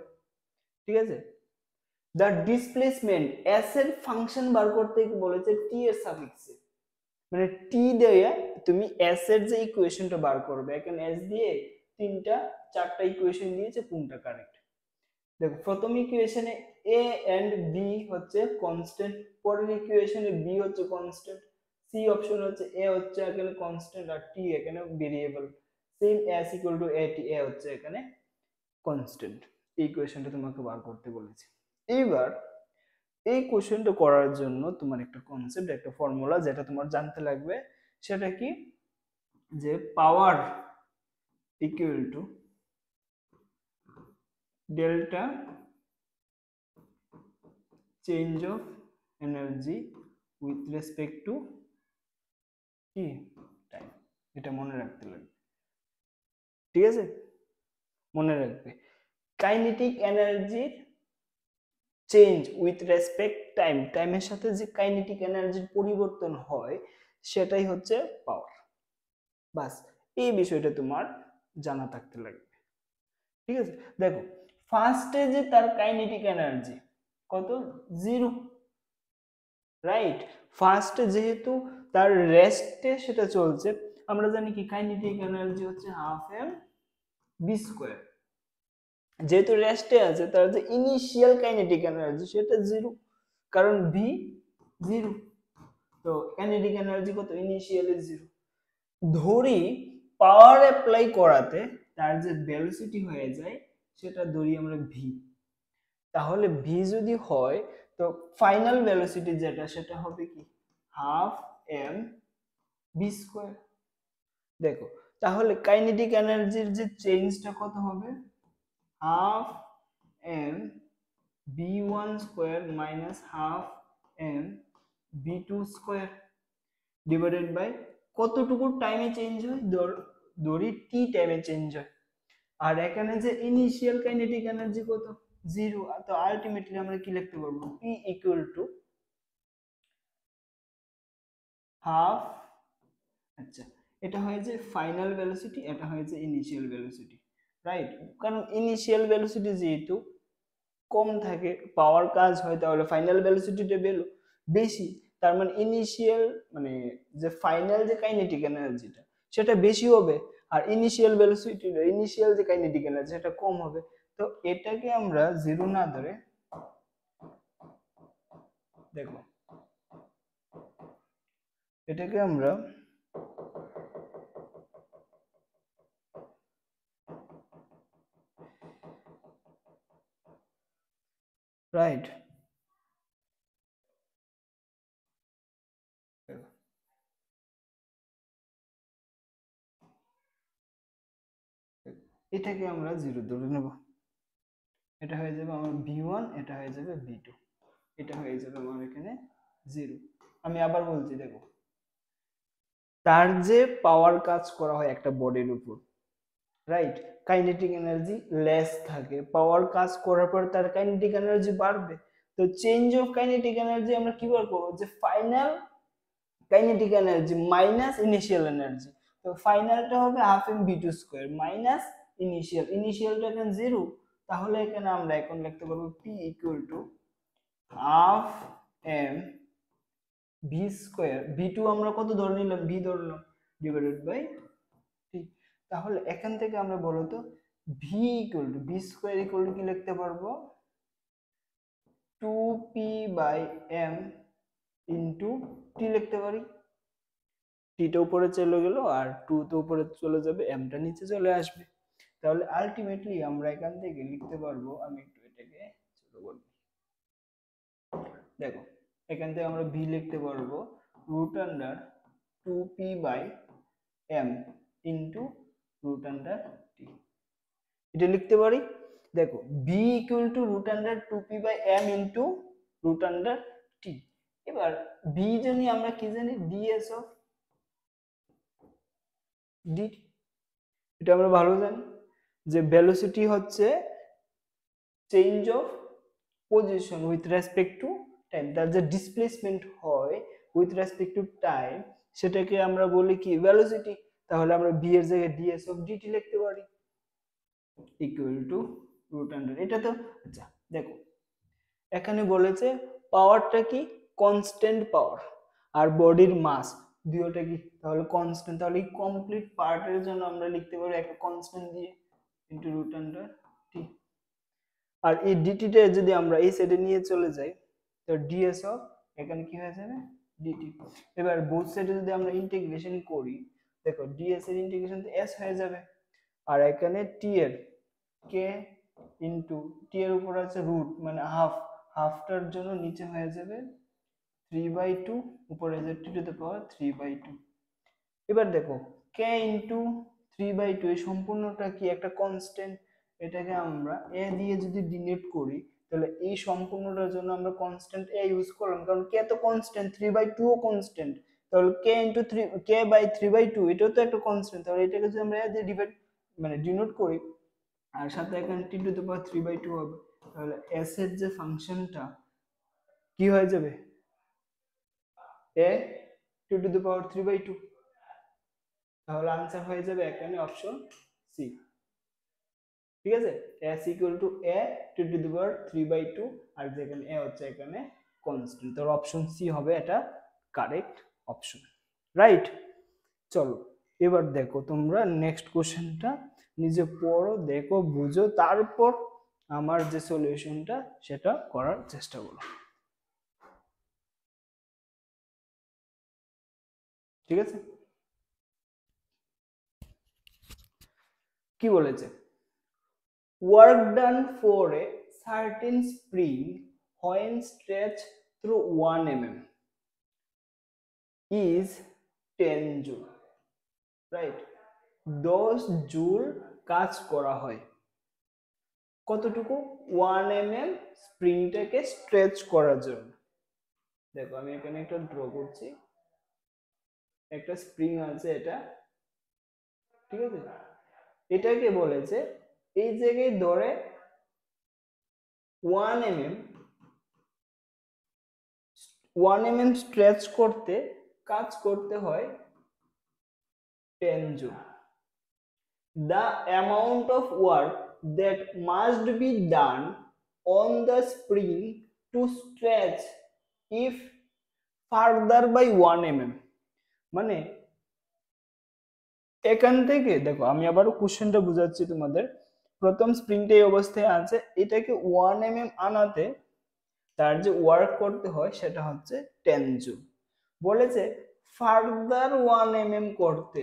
ঠিক আছে। দ্য ডিসপ্লেসমেন্ট এস এর ফাংশন বার করতে বলেছে টি এর সাফিক্সে, মানে টি দিয়ে তুমি এস এর যে ইকুয়েশনটা বার করবে, এখানে এস দিয়ে চারটা ইকুয়েশন দিয়েছে, কোনটা কারেক্ট। দেখো প্রথম ইকুয়েশনে এ এন্ড বি হচ্ছে কনস্ট্যান্ট, পরের ইকুয়েশনে বি হচ্ছে কনস্ট্যান্ট, সি অপশন হচ্ছে এ হচ্ছে এখানে কনস্ট্যান্ট আর টি এখানে variable, same s equal to a t, a হচ্ছে এখানে কনস্ট্যান্ট। এই ইকুয়েশনটা তোমাকে বার করতে বলেছে। এইবার এই কোশ্চেনটা করার জন্য তোমার একটা কনসেপ্ট, একটা ফর্মুলা যেটা তোমার জানতে লাগবে, সেটা কি, যে পাওয়ার equal to delta change of energy with respect to কি টাইম, এটা মনে রাখতে লাগবে, ঠিক আছে, মনে রাখবে কাইনেটিক এনার্জির চেঞ্জ উইথ রেসপেক্ট টাইম, টাইমের সাথে যে কাইনেটিক এনার্জির পরিবর্তন হয় সেটাই হচ্ছে পাওয়ার, বাস এই বিষয়টা তোমার জানা থাকতে লাগবে, ঠিক আছে। দেখো ফার্স্টে যে তার কাইনেটিক এনার্জি কত, 0, রাইট, ফার্স্টে যেহেতু তার রেস্টে সেটা চলছে, আমরা জানি কি কাইনেটিক এনার্জি হচ্ছে হাফ এম বি স্কোয়ার, যেহেতু রেস্টে আছে তার যে ইনিশিয়াল কাইনেটিক এনার্জি সেটা 0, কারণ ভি 0, তো কাইনেটিক এনার্জি কত, ইনিশিয়ালি 0। ধরি পাওয়ার অ্যাপ্লাই করাতে তার যে ভেলোসিটি হয়ে যায় সেটা ধরি আমরা ভি, তাহলে ভি যদি হয় তো ফাইনাল ভেলোসিটি যেটা সেটা হবে কি হাফ এম বি স্কোয়ার। দেখো তাহলে কাইনেটিক এনার্জির যে চেঞ্জটা কত হবে, half m b1 square minus half m b2 square divided by কতটুকু টাইমে চেঞ্জ হয়, ধরি টি টাইমে চেঞ্জ হয়, আর এখানে যে ইনিশিয়াল কাইনেটিক এনার্জি কত, 0, তো আলটিমেটলি আমরা কি লিখতে পারবো, p ইকুয়াল টু হাফ, আচ্ছা এটা হয় যে ফাইনাল ভেলোসিটি, এটা হয় যে ইনিশিয়াল ভেলোসিটি, রাইট, কারণ ইনিশিয়াল ভেলোসিটি যেহেতু কম থাকে, পাওয়ার কাজ হয়, তাহলে ফাইনাল ভেলোসিটিটা বেশি, তার মানে ইনিশিয়াল মানে যে ফাইনাল যে কাইনেটিক এনার্জিটা সেটা বেশি হবে, আর ইনিশিয়াল ভেলোসিটিটা ইনিশিয়াল যে কাইনেটিক এনার্জি সেটা কম হবে। তো এটাকে আমরা 0 না ধরে, দেখো এটাকে আমরা রাইট, এটাকে আমরা 0 ধরে নেব, এটা হয়ে যাবে আমার v1, এটা হয়ে যাবে v2, এটা হয়ে যাবে আমার এখানে 0। আমি আবার বলছি, দেখো তার যে পাওয়ার কাজ করা হয় একটা বডির উপর, রাইট, কাইনেটিক এনার্জি লেস থাকে, পাওয়ার কাজ করার পর তার কাইনেটিক এনার্জি বাড়বে, তো চেঞ্জ অফ কাইনেটিক এনার্জি আমরা কি বার করব, যে final kinetic energy minus initial energy, তো ফাইনালটা হবে half m v two square minus initial, ইনিশিয়ালটা এখানে 0, তাহলে এখানে আমরা এখন লিখতে পারবো P equal to half m v square, v two আমরা কত ধরে নিলাম, ভি ধরলাম, ডিভাইডেড বাই টি। তাহলে এখান থেকে আমরা বলতো v equal to v square equal to কি লিখতে পারবো, 2p by m into T লিখতে পারি, টিটা উপরে চলে গেল আর 2 তো উপরে চলে যাবে, এমটা নিচে চলে আসবে। তাহলে আলটিমেটলি আমরা এখান থেকে লিখতে পারবো, আমি একটু এটাকে ছোট করব, দেখো এখান থেকে আমরা ভি লিখতে পারবো root under 2p/m into root under t, এটা লিখতে পারি। দেখো v equal to root under 2p/m into root under t. এবার বি জানি আমরা কি জানি, ডিএস অফ ডিটি, এটা আমরা ভালো জানি যে ভেলোসিটি হচ্ছে change of position with respect to time, তার যে ডিসপ্লেসমেন্ট হয় উইথ রেসপেক্ট টু টাইম সেটাকে আমরা বলি কি, ভেলোসিটি। তাহলে আমরা বি এর জায়গায় ডিএস অফ ডিটি লিখতে পারি ইকুয়াল টু রুট আন্ডার, এটা তো আচ্ছা। দেখো এখানে বলেছে পাওয়ারটা কি, কনস্ট্যান্ট পাওয়ার, আর বডির মাস দুটোটা কি তাহলে কনস্ট্যান্ট, তাহলে এই কমপ্লিট পার্টের জন্য আমরা লিখতে পারি একটা কনস্ট্যান্ট দিয়ে ইনটু রুট আন্ডার টি। আর এই ডিটিটা যদি আমরা এই সাইডে নিয়ে চলে যাই তো ডিএস অফ এখানে কি হয়ে যাবে ডিটি। এবার বোথ সাইডে যদি আমরা ইন্টিগ্রেশন করি, দেখো ডিএস এর ইন্টিগ্রেশন তো এস হয়ে যাবে, আর এখানে টি এর কে ইনটু টি এর উপর আছে রুট মানে হাফ, হাফটার জন্য নিচে হয়ে যাবে 3/2, উপরে যে টি টু দ্য পাওয়ার 3/2। এবার দেখো কে ইনটু 3/2 এই সম্পূর্ণটা কি একটা কনস্ট্যান্ট, এটাকে আমরা এ দিয়ে যদি ডিনোট করি তাহলে এই সম্পূর্ণটার জন্য আমরা কনস্ট্যান্ট এ ইউজ করলাম, কারণ কে তো কনস্ট্যান্ট, 3/2 ও কনস্ট্যান্ট, তাহলে কে ইনটু 3 কে বাই 3/2 এটাও তো একটা কনস্ট্যান্ট, তাহলে এটাকে যদি আমরা এ দিয়ে ডিভাইড মানে ডিনোট করি আর সাথে এখানে টি টু দ্য পাওয়ার 3/2 হবে, তাহলে এস এর যে ফাংশনটা কি হয়ে যাবে এ টি টু দ্য পাওয়ার 3/2, তাহলে आंसर হয়ে যাবে এখানে অপশন সি। ঠিক আছে, s equal to a t to the power 3/2 আর যেখানে a হচ্ছে এখানে কনস্ট্যান্ট, তাহলে অপশন সি হবে এটা কারেক্ট অপশন, রাইট। চলো এবার দেখো তোমরা নেক্সট কোশ্চেনটা নিজে পড়ো, দেখো বুঝো, তারপর আমার যে সলিউশনটা সেটা করার চেষ্টা করো। ঠিক আছে, কি বলেছে, work done for a certain spring when stretched through 1 mm is 10 joule, right? 10 joule কাজ করা হয় কতটুকু, 1 mm স্প্রিংটাকে স্ট্রেচ করার জন্য। দেখো আমি এখানে একটা ড্র করছি, একটা স্প্রিং আছে এটা, ঠিক আছে, এটাকে বলেছে এই জায়গায় ধরে 1 mm স্ট্রেচ করতে কাজ করতে হয় 10 joule. The amount of work that must be done on the spring to stretch if further by 1 mm, মানে এখান থেকে দেখো আমি আবারও কোশ্চেনটা বুঝাচ্ছি তোমাদের। প্রথম স্প্রিংটা এই অবস্থায় আছে, এটাকে 1 mm আনাতে তার যে ওয়ার্ক করতে হয় সেটা হচ্ছে 10 জুল। বলেছে ফার্দার 1 mm করতে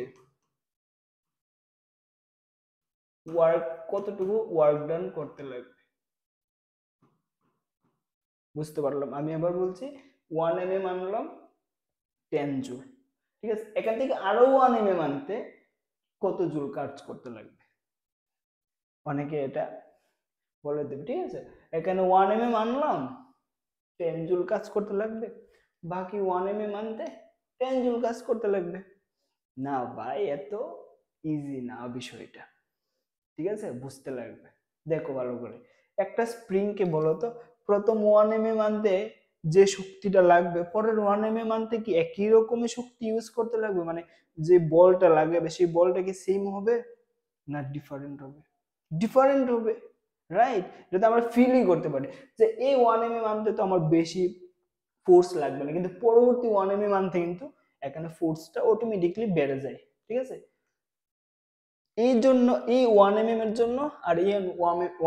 ওয়ার্ক কতটুকু ওয়ার্ক ডান করতে লাগবে, বুঝতে পারলাম। আমি আবার বলছি 1 mm আনলাম 10 জুল, ঠিক আছে, এখান থেকে আরো 1 mm আনতে কত জুল কাজ করতে লাগবে অনেকে এটা বলে দেবে। ঠিক আছে, এখানে 1 mm আনলাম 10 জুল কাজ করতে লাগবে, বাকি 1 mm আনতে 10 জুল কাজ করতে লাগবে। না ভাই এত ইজি না বিষয়টা, ঠিক আছে, বুঝতে লাগবে। দেখো ভালো করে, একটা স্প্রিং কে বলো তো প্রথম 1 mm আনতে যে শক্তিটা লাগবে পরের 1 mm আনতে কি একই রকমের শক্তি ইউজ করতে লাগবে, মানে যে বলটা লাগবে সেই বলটা কি সেম হবে না ডিফারেন্ট হবে, ডিফারেন্ট হবে, রাইট। এটা আমরা ফিলই করতে পারি যে এই 1 mm আনতে তো আমার বেশি ফোর্স লাগবে না, কিন্তু পরবর্তী 1 mm আনতে কিন্তু এখানে ফোর্সটা অটোমেটিক্যালি বেড়ে যায়। ঠিক আছে, এই জন্য এই 1 mm এর জন্য আর এই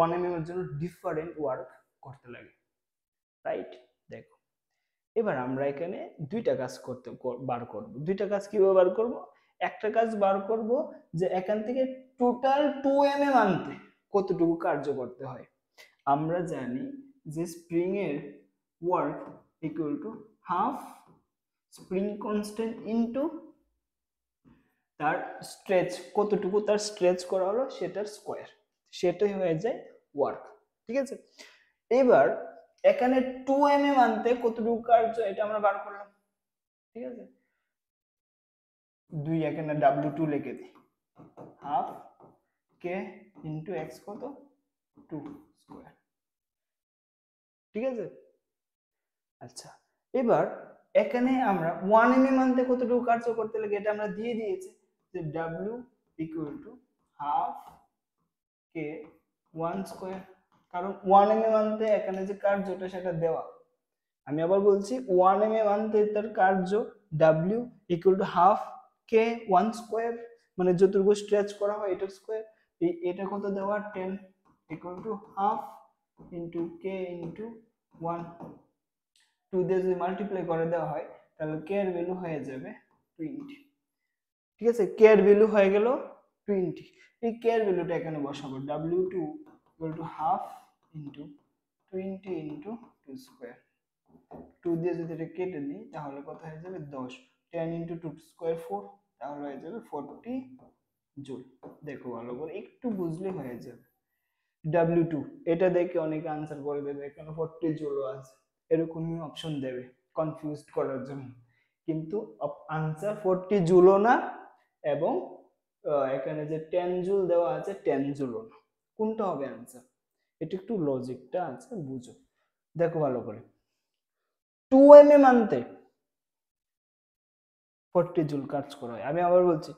1 mm এর জন্য ডিফারেন্ট ওয়ার্ক করতে লাগে, রাইট। দেখো এবার আমরা এখানে দুইটা কাজ বার করব। দুইটা কাজ কিভাবে বার করব? একটা কাজ বার করব যে এখান থেকে টোটাল 2 mm আনতে কতটুকু কার্য করতে হয়। আমরা জানি যে স্প্রিং এর work equal to half spring constant into তার স্ট্রেচ, কতটুকু তার স্ট্রেচ করা হলো সেটার স্কোয়ার, সেটাই হয়ে যায় ওয়ার্ক। ঠিক আছে, এবার এখানে 2 mm আনতে কতটুকু কার্য এটা আমরা বার করলাম। ঠিক আছে, 2 এখানে W2 লিখে দিই, হাফ কে ইনটু x কত 2 স্কয়ার। ঠিক আছে, আচ্ছা এবার এখানে আমরা 1 mm আনতে কতটুকু কার্য করতে লাগে এটা আমরা দিয়ে দিয়েছি যে W equal to half K 1 square, কারণ 1 mm আনতে এখানে যে কার্যটা সেটা দেওয়া। আমি আবার বলছি 1 mm আনতে তার কার্য W equal to half K 1 square, মানে যতটুকু স্ট্রেচ করা হয় এটার স্কয়ার। এটা কত দেওয়া 10 equal to half into K into 1, 2 দিয়ে যদি মাল্টিপ্লাই করে দেওয়া হয় তাহলে কে এর ভ্যালু হয়ে যাবে 20। ঠিক আছে, কে এর ভ্যালু হয়ে গেল 20। এই কে এর ভ্যালুটা এখানে বসাবো, W2 equal to half into 20 into 2 square. 2 দিয়ে যদি এটা কেটে দিই তাহলে কত হয়ে যাবে 10, 10 ইনটু 2 স্কয়ার 4, তাহলে হয়ে যাবে 40 জুল। দেখো ভালো করে একটু বুঝলে হয়ে যাবে। W2 এটা দেখে অনেকে আনসার করে দেবে এখানে 40 জুলও আছে, এরকমই অপশন দেবে কনফিউজ করার জন্য, কিন্তু আনসার 40 জুলও না এবং এখানে যে 10 জুল দেওয়া আছে 10 জুলও না। কোনটা হবে আনসার? এটা একটু লজিকটা আছে বুঝো। দেখো ভালো করে, 2 mm আনতে 40 জুল কাজ করা হয়। আমি আবার বলছি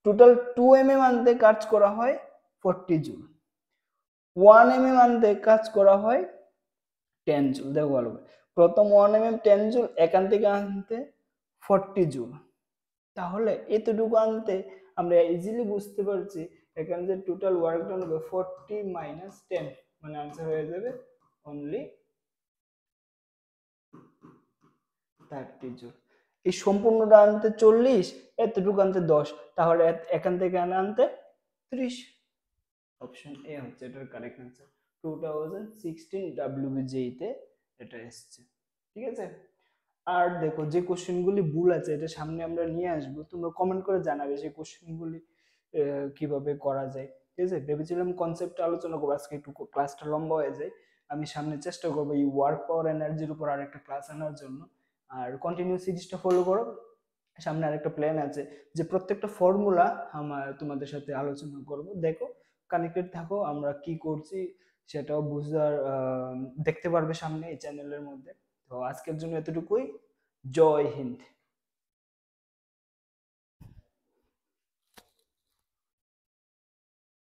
টোটাল 2 mm আনতে কাজ করা হয় 40 জুল, 1 mm আনতে কাজ করা হয় 10 জুল। দেখো ভালো করে, প্রথম 1 mm 10 জুল, এখান থেকে আনতে 40 জুল, তাহলে এতটুকু আনতে আমরা ইজিলি বুঝতে পারছি এখানে যে টোটাল ওয়ার্ক ডান হবে 40 মাইনাস 10, মানে आंसर হয়ে যাবে অনলি 30 জুল। এই সম্পূর্ণটা আনতে 40, এতটুকু আনতে 10, তাহলে এখান থেকে আনতে 30। অপশন এ হচ্ছে এটার কারেক্ট आंसर। 2016 WBJE তে এটা এসেছে। ঠিক আছে, আর দেখো যে কোশ্চেনগুলি ভুল আছে এটা সামনে আমরা নিয়ে আসব, তোমরা কমেন্ট করে জানাবে যে কোশ্চেনগুলি কিভাবে করা যায়। ঠিক আছে, ভেবেছিলাম কনসেপ্টটা আলোচনা করব, আজকে একটু ক্লাসটা লম্বা হয়ে যায়। আমি সামনে চেষ্টা করব এই ওয়ার্ক পাওয়ার এনার্জির উপর আরেকটা ক্লাস আনার জন্য। আর কন্টিনিউ সিরিজটা ফলো করো, সামনে আরেকটা প্ল্যান আছে যে প্রত্যেকটা ফর্মুলা তোমাদের সাথে আলোচনা করব। দেখো কানেক্টেড থাকো, আমরা কি করছি সেটাও বুঝার দেখতে পারবে সামনে এই চ্যানেলের মধ্যে। তো আজকের জন্য এতটুকুই, জয় হিন্দ।